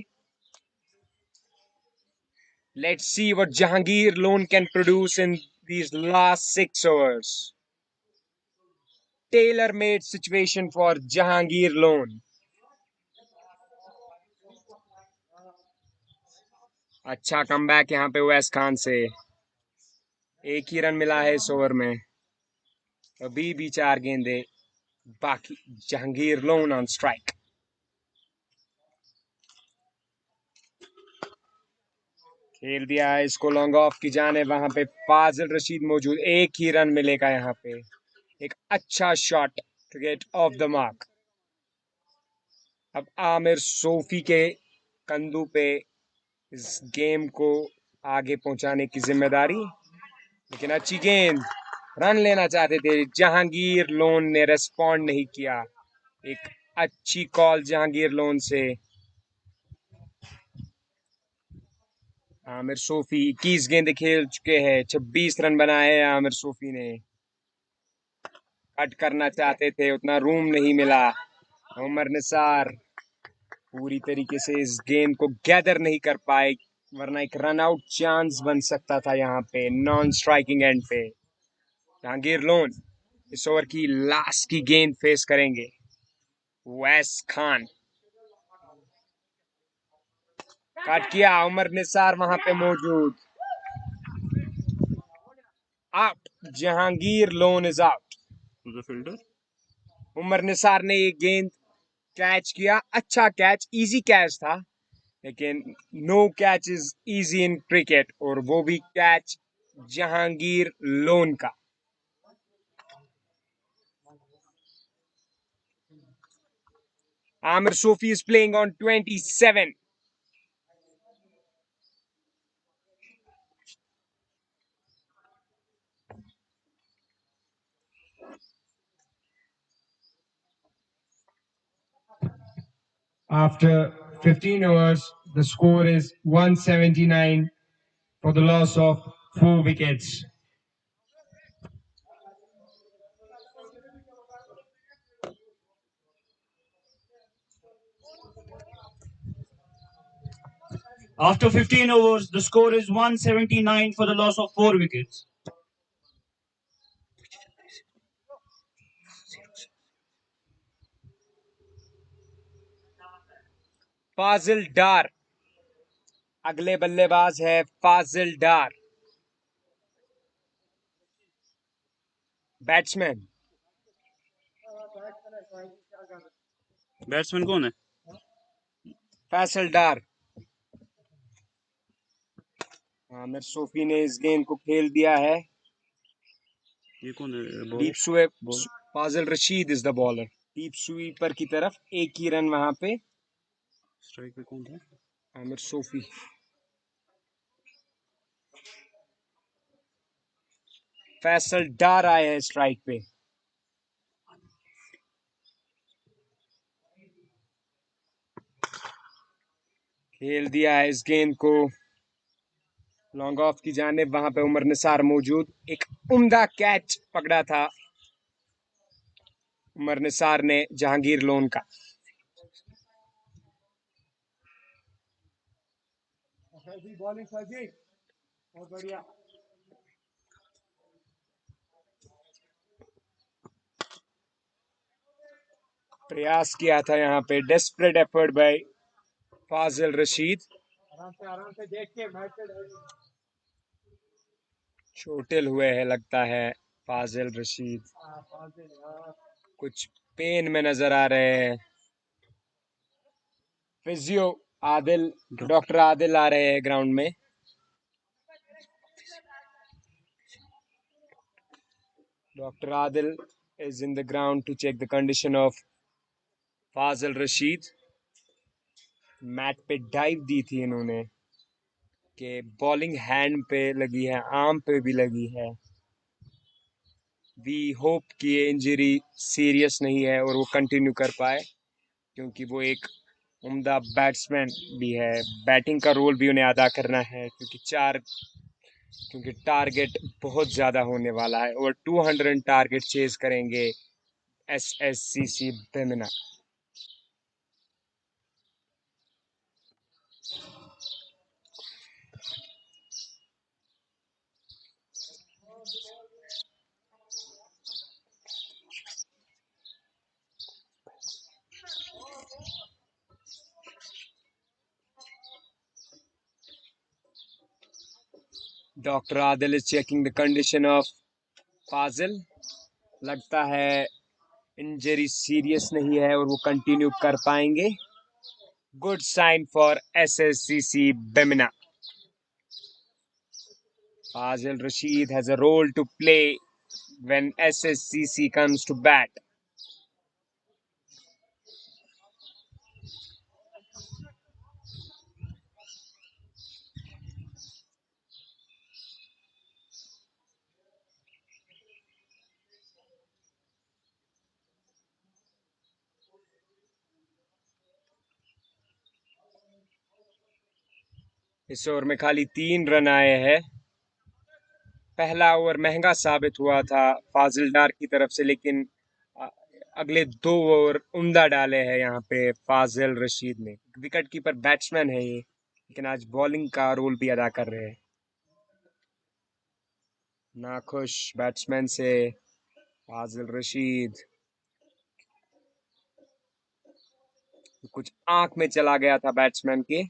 Let's see what Jahangir Lone can produce in these last 6 overs. Tailor-made situation for Jahangir Lone. अच्छा कमबैक यहाँ पे वैस खान से। एक ही रन मिला है इस ओवर में। अभी भी 4 गेंदे बाकी। Jahangir loan on strike. खेल दिया है इसको लॉन्ग ऑफ की जाने। वहां पे फाजिल रशीद मौजूद। एक ही रन मिलेगा यहाँ पे। एक अच्छा shot to get off the mark. अब आमिर सोफी के कंधों पे इस गेम को आगे पहुंचाने की जिम्मेदारी। लेकिन अच्छी गेंद, रन लेना चाहते थे। जहांगीर लोन ने रेस्पॉन्ड नहीं किया। एक अच्छी कॉल जहांगीर लोन से। आमिर सोफी 21 गेंदें खेल चुके हैं। 26 रन बनाए हैं आमिर सोफी ने। कट करना चाहते थे, उतना रूम नहीं मिला। उमर निसार पूरी तरीके से इस गेंद को गैदर नहीं कर पाए, वरना एक रन आउट चांस बन सकता था यहाँ पे नॉन स्ट्राइकिंग एंड पे। जहांगीर लोन इस ओवर की लास्ट की गेंद फेस करेंगे। वैस खान कट किया। उमर निसार वहां पे मौजूद। Out. Jahangir Lone is out. Fielder Umar Nisar ने ये गेंद कैच किया। अच्छा कैच, इजी कैच था। लेकिन no catch is easy in cricket, और वो भी कैच जहांगीर लोन का। Amir Sofi is playing on 27. After 15 overs, the score is 179 for the loss of 4 wickets. After 15 overs, the score is 179 for the loss of 4 wickets. फाजिल डार अगले बल्लेबाज है। फाजिल डार batsman. Batsman कौन है? फैसल डार। आमिर सोफी ने इस गेंद को खेल दिया है। ये कौन है? Deep sweep. Fazil Rashid is the bowler. Deep sweeper की तरफ। एक ही रन वहां पे। स्ट्राइक पे कौन था? आमिर सोफी। फैसल डार आए हैं स्ट्राइक पे। खेल दिया है इस गेंद को लॉन्ग ऑफ की जानिब। वहां पे उमर निसार मौजूद, एक उम्दा कैच पकड़ा था उमर निसार ने जहांगीर लोन का। प्रयास किया था यहाँ पे, डेस्परेट एफर्ट बाय फाजिल रशीद। चोटिल हुए हैं लगता है फाजिल रशीद, कुछ पेन में नजर आ रहे हैं। फिजियो आदिल, डॉक्टर आदिल आ रहे हैं ग्राउंड में। Doctor Adil is in the ground to check the condition of Fazil Rashid. Mat पे डाइव दी थी इन्होंने कि बॉलिंग हैंड पे लगी है, आर्म पे भी लगी है। वी होप कि ये इंजरी सीरियस नहीं है और वो कंटिन्यू कर पाए, क्योंकि वो एक उम्दा बैट्समैन भी है। बैटिंग का रोल भी उन्हें अदा करना है, क्योंकि टारगेट बहुत ज़्यादा होने वाला है और 200 टारगेट चेज करेंगे SSCC Bemina. Doctor Adil is checking the condition of Fazil. लगता है इंजरी सीरियस नहीं है और वो कंटिन्यू कर पाएंगे। Good sign for SSCC Bemina. Fazil Rashid has a role to play when SSCC comes to bat. इस ओवर में खाली 3 रन आए हैं। पहला ओवर महंगा साबित हुआ था फाजिल डार की तरफ से, लेकिन अगले 2 ओवर उम्दा डाले हैं यहाँ पे फाजिल रशीद ने। विकेट कीपर बैट्समैन है ये, लेकिन आज बॉलिंग का रोल भी अदा कर रहे हैं। नाखुश बैट्समैन से फाजिल रशीद, कुछ आंख में चला गया था बैट्समैन के,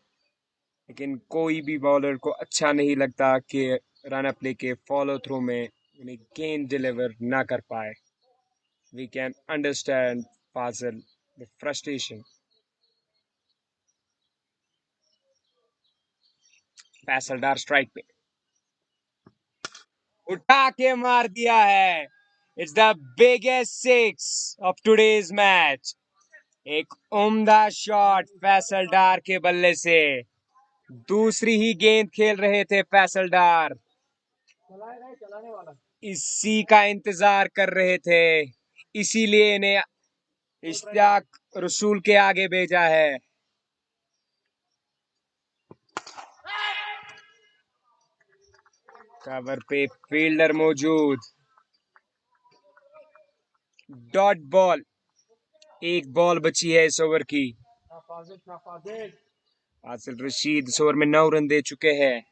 लेकिन कोई भी बॉलर को अच्छा नहीं लगता कि रन अप लेके फॉलो थ्रू में उन्हें गेंद डिलीवर ना कर पाए। वी कैन अंडरस्टैंड फाजिल द फ्रस्ट्रेशन। फैसलदार स्ट्राइक पे उठा के मार दिया है। It's the biggest 6 of today's match. एक उम्दा शॉट फैसलदार के बल्ले से। दूसरी ही गेंद खेल रहे थे फैसलदार, इसी का इंतजार कर रहे थे, इसीलिए इन्हें इश्तियाक रसूल के आगे भेजा है। कवर पे फील्डर मौजूद। डॉट बॉल, एक बॉल बची है इस ओवर की। फाजिल रशीद इस ओवर में 9 रन दे चुके हैं।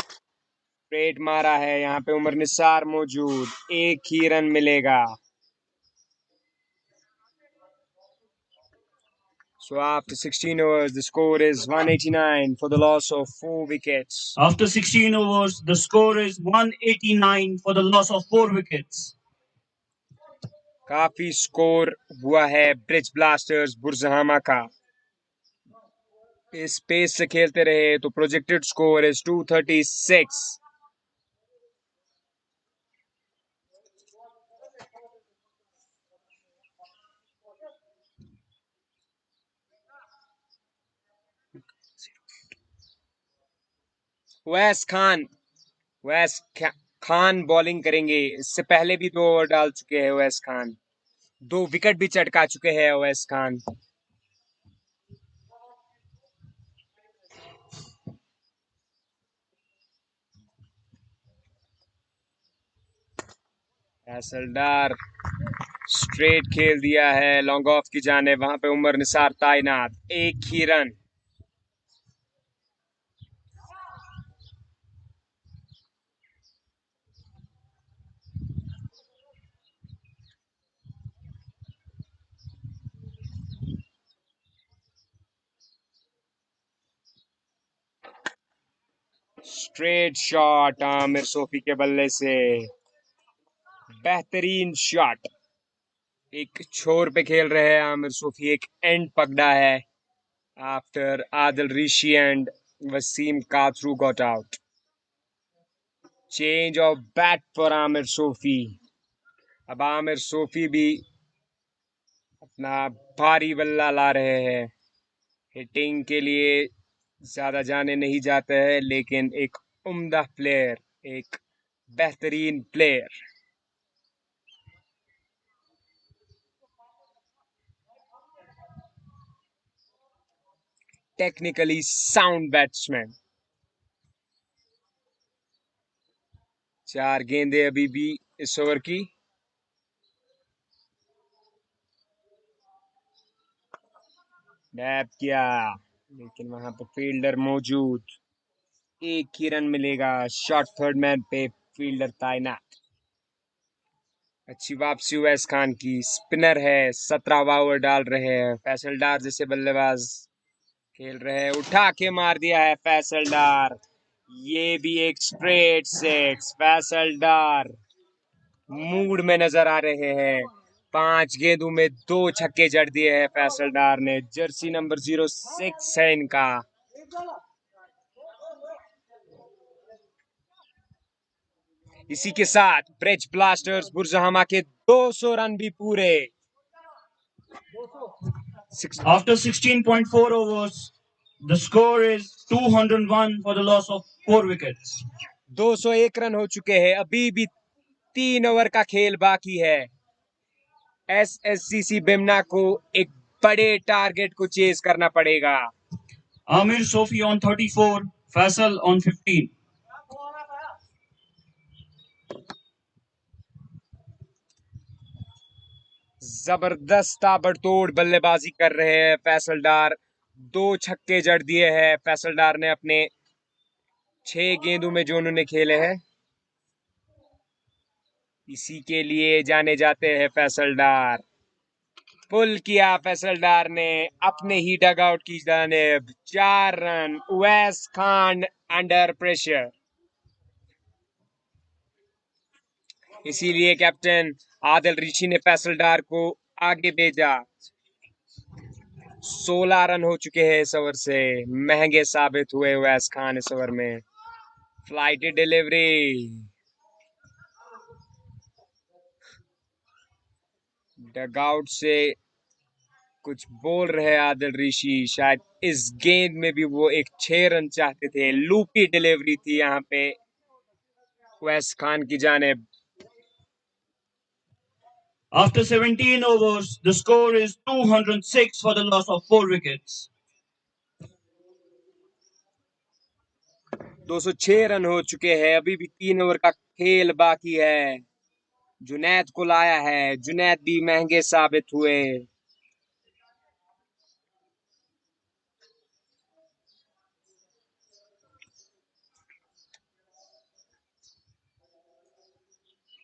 स्ट्रेट मारा है, यहाँ पे उमर निसार मौजूद, एक ही रन मिलेगा। So after 16 overs, the score is 189 for the loss of 4 wickets. After 16 overs, the score is 189 for the loss of 4 wickets. काफी स्कोर हुआ है ब्रिज ब्लास्टर्स बुरजहामा का। इस पेस से खेलते रहे तो प्रोजेक्टेड स्कोर इज 236। वैस खान बॉलिंग करेंगे। इससे पहले भी 2 ओवर डाल चुके हैं वैस खान, 2 विकेट भी चटका चुके हैं वैस खान। फैसलदार स्ट्रेट खेल दिया है लॉन्ग ऑफ की जाने, वहां पे उमर निसार तैनात, एक ही रन। स्ट्रेट शॉट आमिर सोफी के बल्ले से, बेहतरीन शॉट। एक छोर पे खेल रहे हैं आमिर सोफी, एक एंड पकड़ा है after Adil Rishi and Wasim Kathru got out. Change of bat for Amir Sofi. अब आमिर सोफी भी अपना भारी बल्ला ला रहे हैं। हिटिंग के लिए ज्यादा जाने नहीं जाते हैं, लेकिन एक उम्दा प्लेयर, एक बेहतरीन प्लेयर। Technically sound batsman. 4 गेंदें अभी भी इस ओवर की। डैप किया, लेकिन वहां पर फील्डर मौजूद। एक ही रन मिलेगा, शॉर्ट थर्ड मैन पे फील्डर तैनात। अच्छी वापसी उवैस खान की, स्पिनर है, 17वां ओवर डाल रहे हैं। फैसल डार जैसे बल्लेबाज खेल रहे हैं, उठा के मार दिया है फैसल डार। ये भी एक स्ट्रेट सिक्स। फैसल डार मूड में नजर आ रहे हैं। 5 गेंदों में 2 छक्के जड़ दिए हैं फैसल डार ने। जर्सी नंबर 06 है इनका। इसी के साथ ब्रिज ब्लास्टर्स बुरजहामा के 200 रन भी पूरे। After 16.4 overs, the score is 201 for the loss of 4 wickets. 201 run हो चुके हैं, अभी भी 3 ओवर का खेल बाकी है। एसएससीसी बिमना को एक बड़े टारगेट को चेस करना पड़ेगा। Amir Sofi on 34, Faisal on 15. जबरदस्त ताबड़तोड़ बल्लेबाजी कर रहे हैं फैसल डार। 2 छक्के जड़ दिए हैं फैसल डार ने अपने 6 गेंदों में जो उन्होंने खेले हैं। इसी के लिए जाने जाते हैं फैसल डार। पुल किया फैसल डार ने अपने ही डग आउट की जानिब। 4 रन, उवैस खान अंडर प्रेशर। इसीलिए कैप्टन आदिल ऋषि ने फैसल डार को आगे भेजा। 16 रन हो चुके हैं इस ओवर से। महंगे साबित हुए उवैस खान इस ओवर में। फ्लाइटेड डिलीवरी, डगआउट से कुछ बोल रहे आदिल ऋषि। शायद इस गेंद में भी वो एक 6 रन चाहते थे। लूपी डिलीवरी थी यहाँ पे उवैस खान की जानिब। After 17 overs, the score is 206 for the loss of 4 wickets. 206 run हो चुके हैं, अभी भी 3 ओवर का खेल बाकी है। जुनैद को लाया है, जुनैद भी महंगे साबित हुए।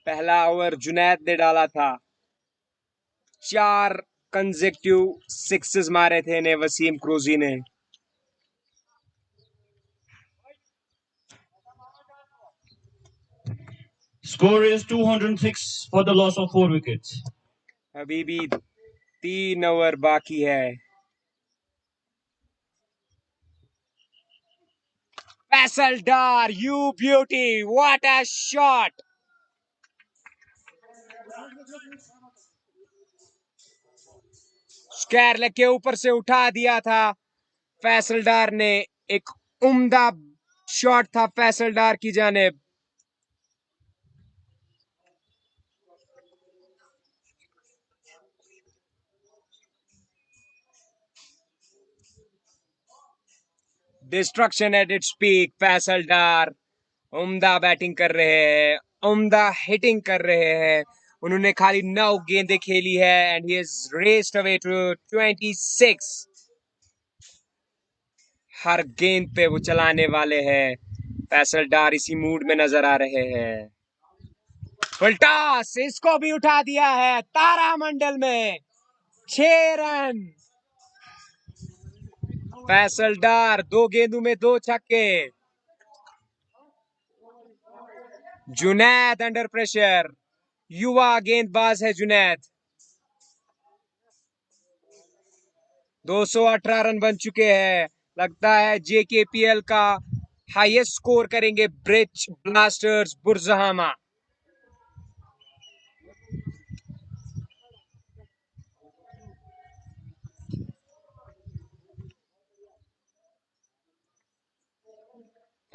पहला ओवर जुनैद ने डाला था। 4 कंसेक्यूटिव सिक्सेस मारे थे ने वसीम क्रूजी ने। Score is 206 for the loss of 4 wickets. अभी भी 3 ओवर बाकी है। Faisal Dar, you beauty, what a shot. Square के ऊपर से उठा दिया था फैसल डार ने। एक उम्दा शॉट था फैसल डार की जानिब। Destruction at its peak. Faisal Dar उम्दा बैटिंग कर रहे हैं, उम्दा हिटिंग कर रहे हैं। उन्होंने खाली 9 गेंदें खेली है and he is raced away to 26। हर गेंद पे वो चलाने वाले हैं। फैसल डार इसी मूड में नजर आ रहे हैं। फुल टॉस, इसको भी उठा दिया है तारामंडल में। 6 रन। फैसल डार 2 गेंदों में 2 छक्के। Junaid under pressure. युवा गेंदबाज है जुनैद। 218 रन बन चुके हैं। लगता है जेकेपीएल का हाईएस्ट स्कोर करेंगे ब्रिज ब्लास्टर्स बुरजहामा।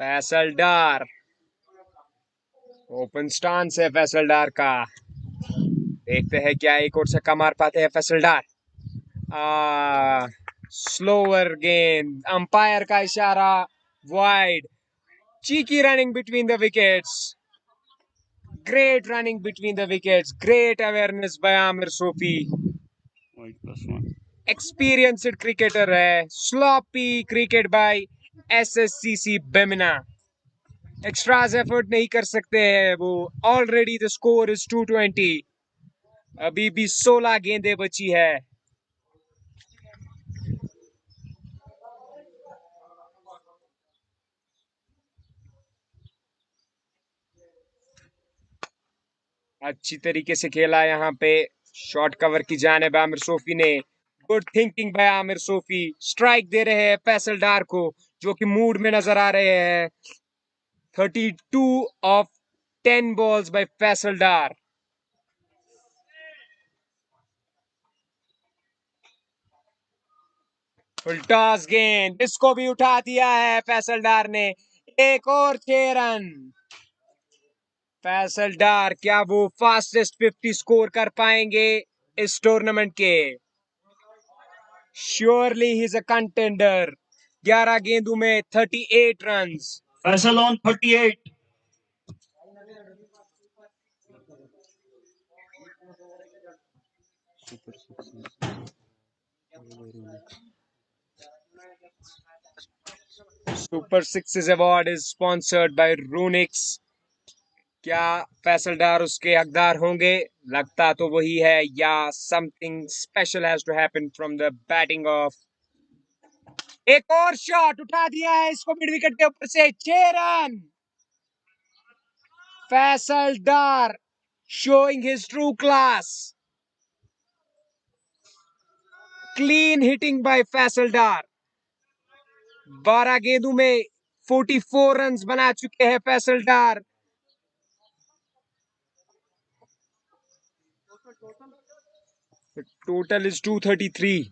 फैसल डार, ओपन स्टांस है फैसल डार का। देखते हैं क्या एक और छक्का मार पाते हैं फैसल डार। स्लोअर गेंद, अंपायर का इशारा, wide. Cheeky running between the wickets. Great running between the wickets. Great awareness by Amir Sofi. Experienced cricketer है। Sloppy cricket by SSCC Bemina. Extras effort नहीं कर सकते हैं वो। Already the score is 220। अभी भी 16 गेंदें बची है। अच्छी तरीके से खेला यहाँ पे। शॉर्ट कवर की जानिब आमिर सोफी ने। Good thinking by Amir Sofi. Strike दे रहे हैं फैसल डार को, जो कि मूड में नजर आ रहे हैं। 32 off 10 balls by Faisal Dar. Full toss गेंद, इसको भी उठा दिया है फैसल डार ने। एक और 6 रन। फैसल डार, क्या वो फास्टेस्ट 50 स्कोर कर पाएंगे इस टूर्नामेंट के? Surely he is a contender. 11 गेंदों में 38 run. Faisal on 38। Super sixes award is sponsored by Runix. क्या फैसल डार उसके हकदार होंगे? लगता तो वही है, या something special has to happen from the batting of. एक और शॉट उठा दिया है इसको मिड विकेट के ऊपर से। 6 run. Faisal Dar showing his true class. Clean hitting by Faisal Dar. 12 गेंदों में 44 रन बना चुके हैं Faisal Dar. Total is 233।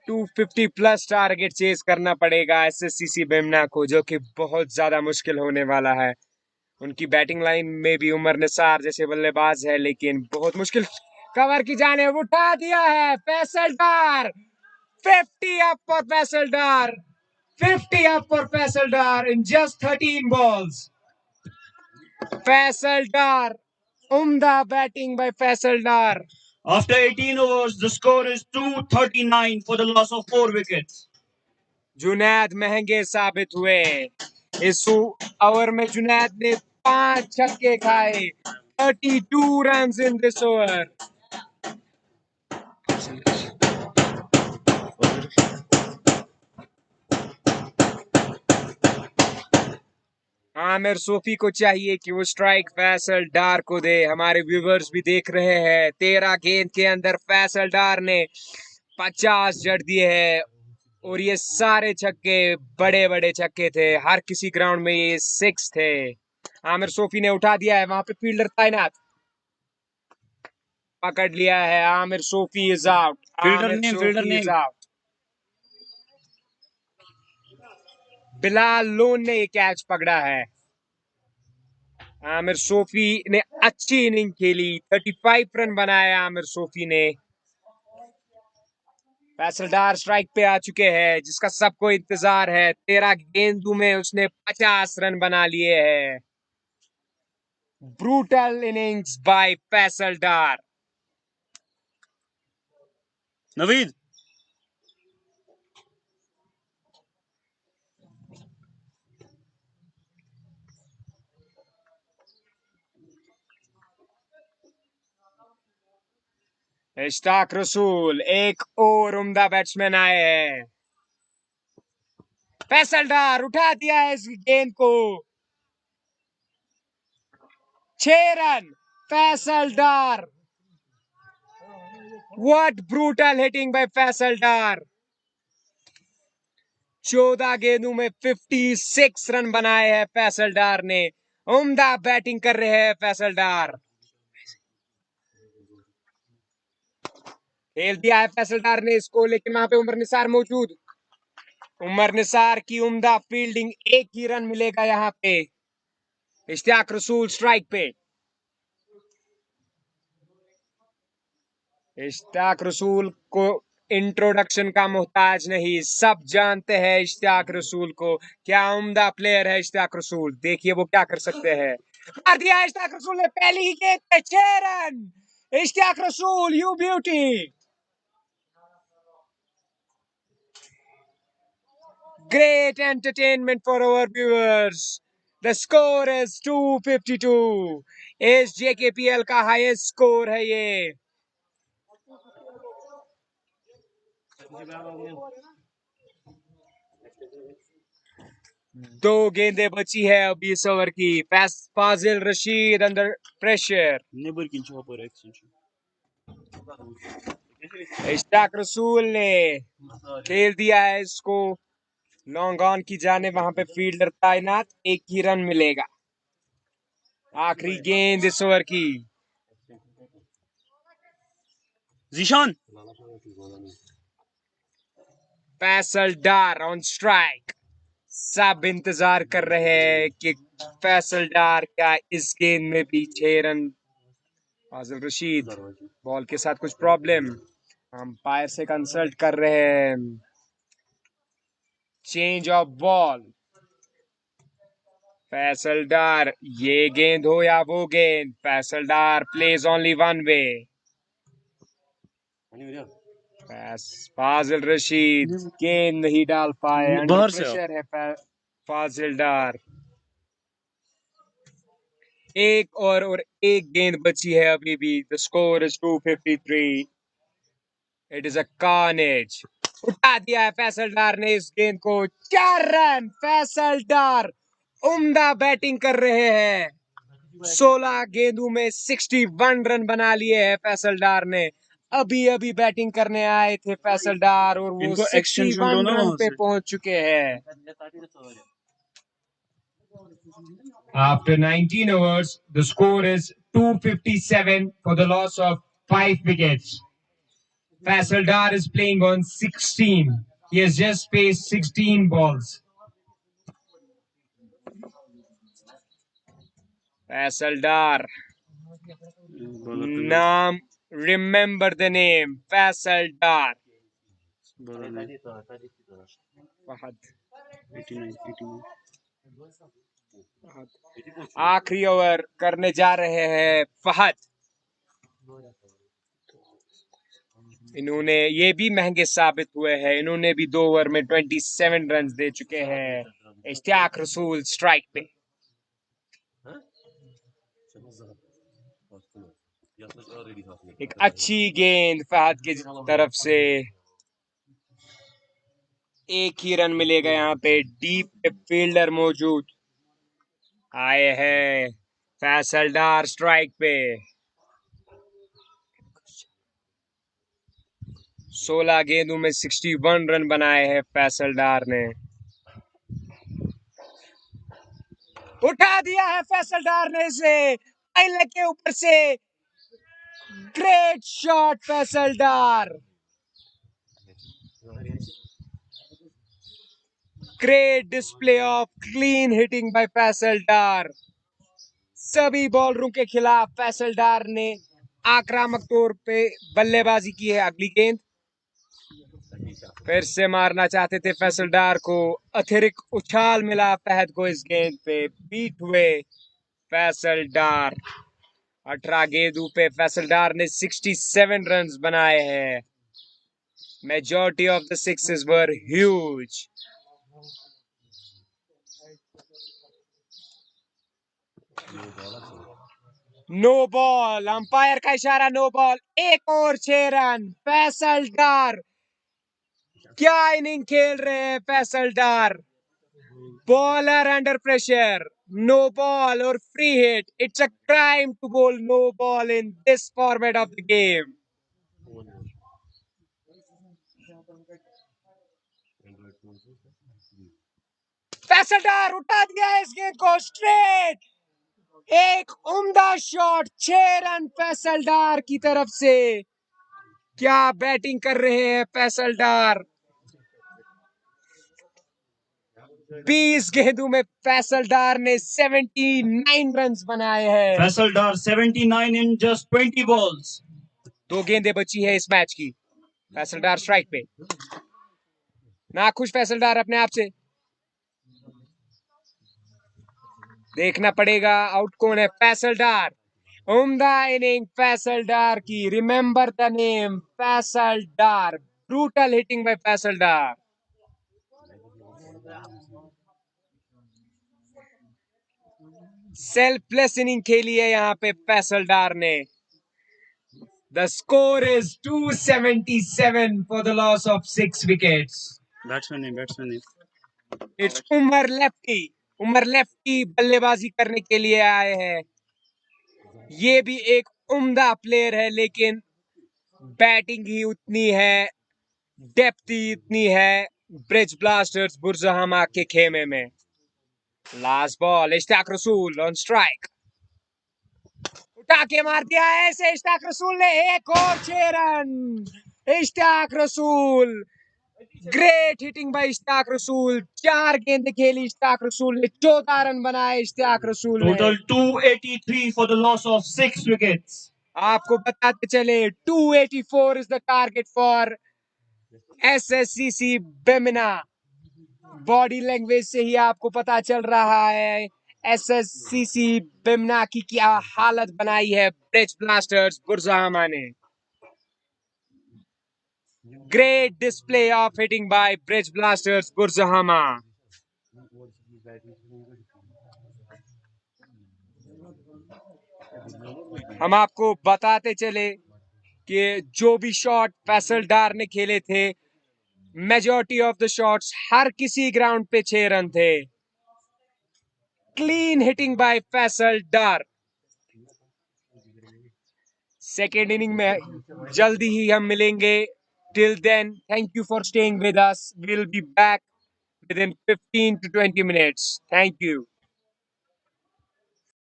250 plus target chase करना पड़ेगा एसएससीसी बेमना को, जो कि बहुत ज्यादा मुश्किल होने वाला है। उनकी बैटिंग लाइन में भी उमर निसार जैसे बल्लेबाज है, लेकिन बहुत मुश्किल। कवर की जाने उठा दिया है Faisal Dar. 50 up for Faisal Dar. 50 up for Faisal Dar in just 13 balls. Faisal Dar, उम्दा batting by Faisal Dar. After 18 overs, the score is 239 for the loss of 4 wickets. Junaid महंगे साबित हुए। इस ओवर में जुनैद ने 5 छक्के खाए। 32 run in this over. Aamir Sofi को चाहिए कि वो स्ट्राइक फैसल डार को दे। हमारे व्यूवर्स भी देख रहे हैं। 13 गेंद के अंदर फैसल डार ने 50 जड़ दिए हैं, और ये सारे छक्के बड़े बड़े छक्के थे। हर किसी ग्राउंड में ये 6 थे। आमिर सोफी ने उठा दिया है, वहां पे फील्डर तैनात। पकड़ लिया है। Aamir Sophie is out. Fielder Aamir name, fielder Sophie is name. Out. Bilal loan ने ये कैच पकड़ा है। आमिर सोफी ने अच्छी इनिंग खेली। 35 रन बनाया आमिर सोफी ने। फैसल डार स्ट्राइक पे आ चुके हैं, जिसका सबको इंतजार है। 13 गेंदों में उसने 50 रन बना लिए हैं। ब्रूटल इनिंग्स बाय फैसल डार। नवीद इश्ताक रसूल, एक और उम्दा बैट्समैन आए हैं। फैसल डार उठा दिया है इस गेंद को। 6 run Faisal Dar. What brutal hitting by Faisal Dar. 14 गेंदों में 56 रन बनाए हैं फैसल डार ने। उम्दा बैटिंग कर रहे हैं फैसल डार। खेल दिया है फैसल डार ने इसको, लेकिन वहां पे उमर निसार मौजूद। उमर निसार की उम्दा फील्डिंग, एक ही रन मिलेगा यहाँ पे। इश्तियाक रसूल स्ट्राइक पे। इश्तियाक रसूल को इंट्रोडक्शन का मोहताज नहीं, सब जानते हैं इश्तियाक रसूल को। क्या उम्दा प्लेयर है इश्तियाक रसूल। देखिए वो क्या कर सकते हैं। मार दिया इश्तियाक रसूल ने पहली ही गेंद पे 6 रन। इश्तियाक रसूल, you beauty. Great entertainment for our viewers. The score is 252. इस JKPL का हाईएस्ट स्कोर है ये। दो गेंदें बची है अभी इस ओवर की। फाजिल रशीद अंडर प्रेशर। इश्ताक रसूल ने खेल दिया है इसको। लॉन्ग ऑन की जाने वहां पे फील्डर तैनात, एक ही रन मिलेगा। आखिरी गेंद इस ओवर की। जीशान फैसल डार ऑन स्ट्राइक। सब इंतजार कर रहे हैं कि फैसल डार क्या इस गेंद में भी 6 रन। फाजिल रशीद, बॉल के साथ कुछ प्रॉब्लम, अंपायर से कंसल्ट कर रहे हैं। Change of ball. Faisal Dar, ये गेंद हो या वो गेंद, Faisal Dar plays only one way. Fazil Rashid गेंद नहीं डाल पाए, अंडर बाहर से प्रेशर है फाजिल डार। एक और एक गेंद बची है अभी भी। The score is 253। It is a carnage. उठा दिया है फैसल डार ने इस गेंद को। 4 रन फैसल डार उम्दा बैटिंग कर रहे हैं। 16 गेंदों में 61 रन बना लिए हैं फैसल डार ने। अभी अभी बैटिंग करने आए थे फैसल डार और वो इनको एक्सटेंशन दो 61 ना रन वहां पे से। पहुंच चुके हैं। After 19 overs, the score is 257 for the loss of 5 wickets. Faisal Dar is playing on 16. He has just faced 16 balls. Faisal Dar. Naam, remember the name. Faisal Dar. Fahad. आखिरी ओवर करने जा रहे हैं फहद। इन्होंने ये भी महंगे साबित हुए हैं। इन्होंने भी 2 ओवर में 27 रन दे चुके हैं। इश्तियाक रसूल स्ट्राइक पे। एक अच्छी गेंद फहद की तरफ से। एक ही रन मिलेगा यहाँ पे। डीप फील्डर मौजूद आए हैं। फैसल डार स्ट्राइक पे। 16 गेंदों में 61 रन बनाए हैं फैसल डार ने। उठा दिया है फैसल डार ने इसे पाइले के ऊपर से। Great shot Faisal Dar. Great display of clean hitting by Faisal Dar. सभी बॉलरों के खिलाफ फैसल डार ने आक्रामक तौर पे बल्लेबाजी की है। अगली गेंद फिर से मारना चाहते थे फैसल डार को, अतिरिक्त उछाल मिला फहद को इस गेंद पे, बीट हुए फैसल डार। 18 गेंदों पे फैसल डार ने 67 रन्स बनाए हैं। Majority of the sixes were huge. No ball, umpire का इशारा, नो बॉल। एक और 6 रन फैसल डार। क्या इनिंग खेल रहे हैं Faisal Dar. Bowler under pressure, no ball और free hit. It's a crime to bowl no ball in this format of the game. Faisal Dar उठा दिया है इस गेंद को स्ट्रेट। एक उम्दा शॉट, 6 रन फैसल डार की तरफ से। क्या बैटिंग कर रहे हैं फैसल डार। 20 गेंदों में फैसल डार ने 79 रन्स बनाए हैं। फैसल डार 79 in just 20 balls. 2 गेंदें बची है इस मैच की। फैसल डार स्ट्राइक पे, नाखुश फैसल डार अपने आप से। देखना पड़ेगा आउट कौन है। फैसल डार, उम्दा इनिंग फैसल डार की। Remember the name Faisal Dar. Brutal hitting by Faisal Dar. Selfless inning खेली है यहाँ पे फैसल डार ने। The score is 277 for the loss of 6 wickets. Batsman. It's Umar lefty. Umar lefty बल्लेबाजी करने के लिए आए हैं। ये भी एक उम्दा प्लेयर है, लेकिन बैटिंग ही उतनी है, डेप्थ ही इतनी है ब्रिज ब्लास्टर्स बुरज़हामा के खेमे में। लास्ट बॉल, इश्तियाक रसूल ऑन स्ट्राइक। उठा के मार दिया है ऐसे इश्तियाक रसूल ने। एक और 6 रन। इश्तियाक रसूल, ग्रेट हिटिंग बाय इश्तियाक रसूल। 4 गेंद खेली इश्तियाक रसूल ने, 14 रन बनाए इश्तियाक रसूल ने। Total 283 for the loss of 6 wickets. आपको बताते चले 284 is the target for SSCC Bemina. Body language से ही आपको पता चल रहा है एसएससीसी बेमिना की क्या हालत बनाई है ब्रिज ब्लास्टर्स बुरज़हामा ने। Great display of hitting by Bridge Blasters Burzahama. हम आपको बताते चले कि जो भी शॉट फैसल डार ने खेले थे, मेजॉरिटी ऑफ द शॉट्स हर किसी ग्राउंड पे 6 रन थे। Clean hitting by Faisal Dar. Second inning में जल्दी ही हम मिलेंगे। Till then, thank you for staying with us. Will be back within 15 to 20 minutes. Thank you.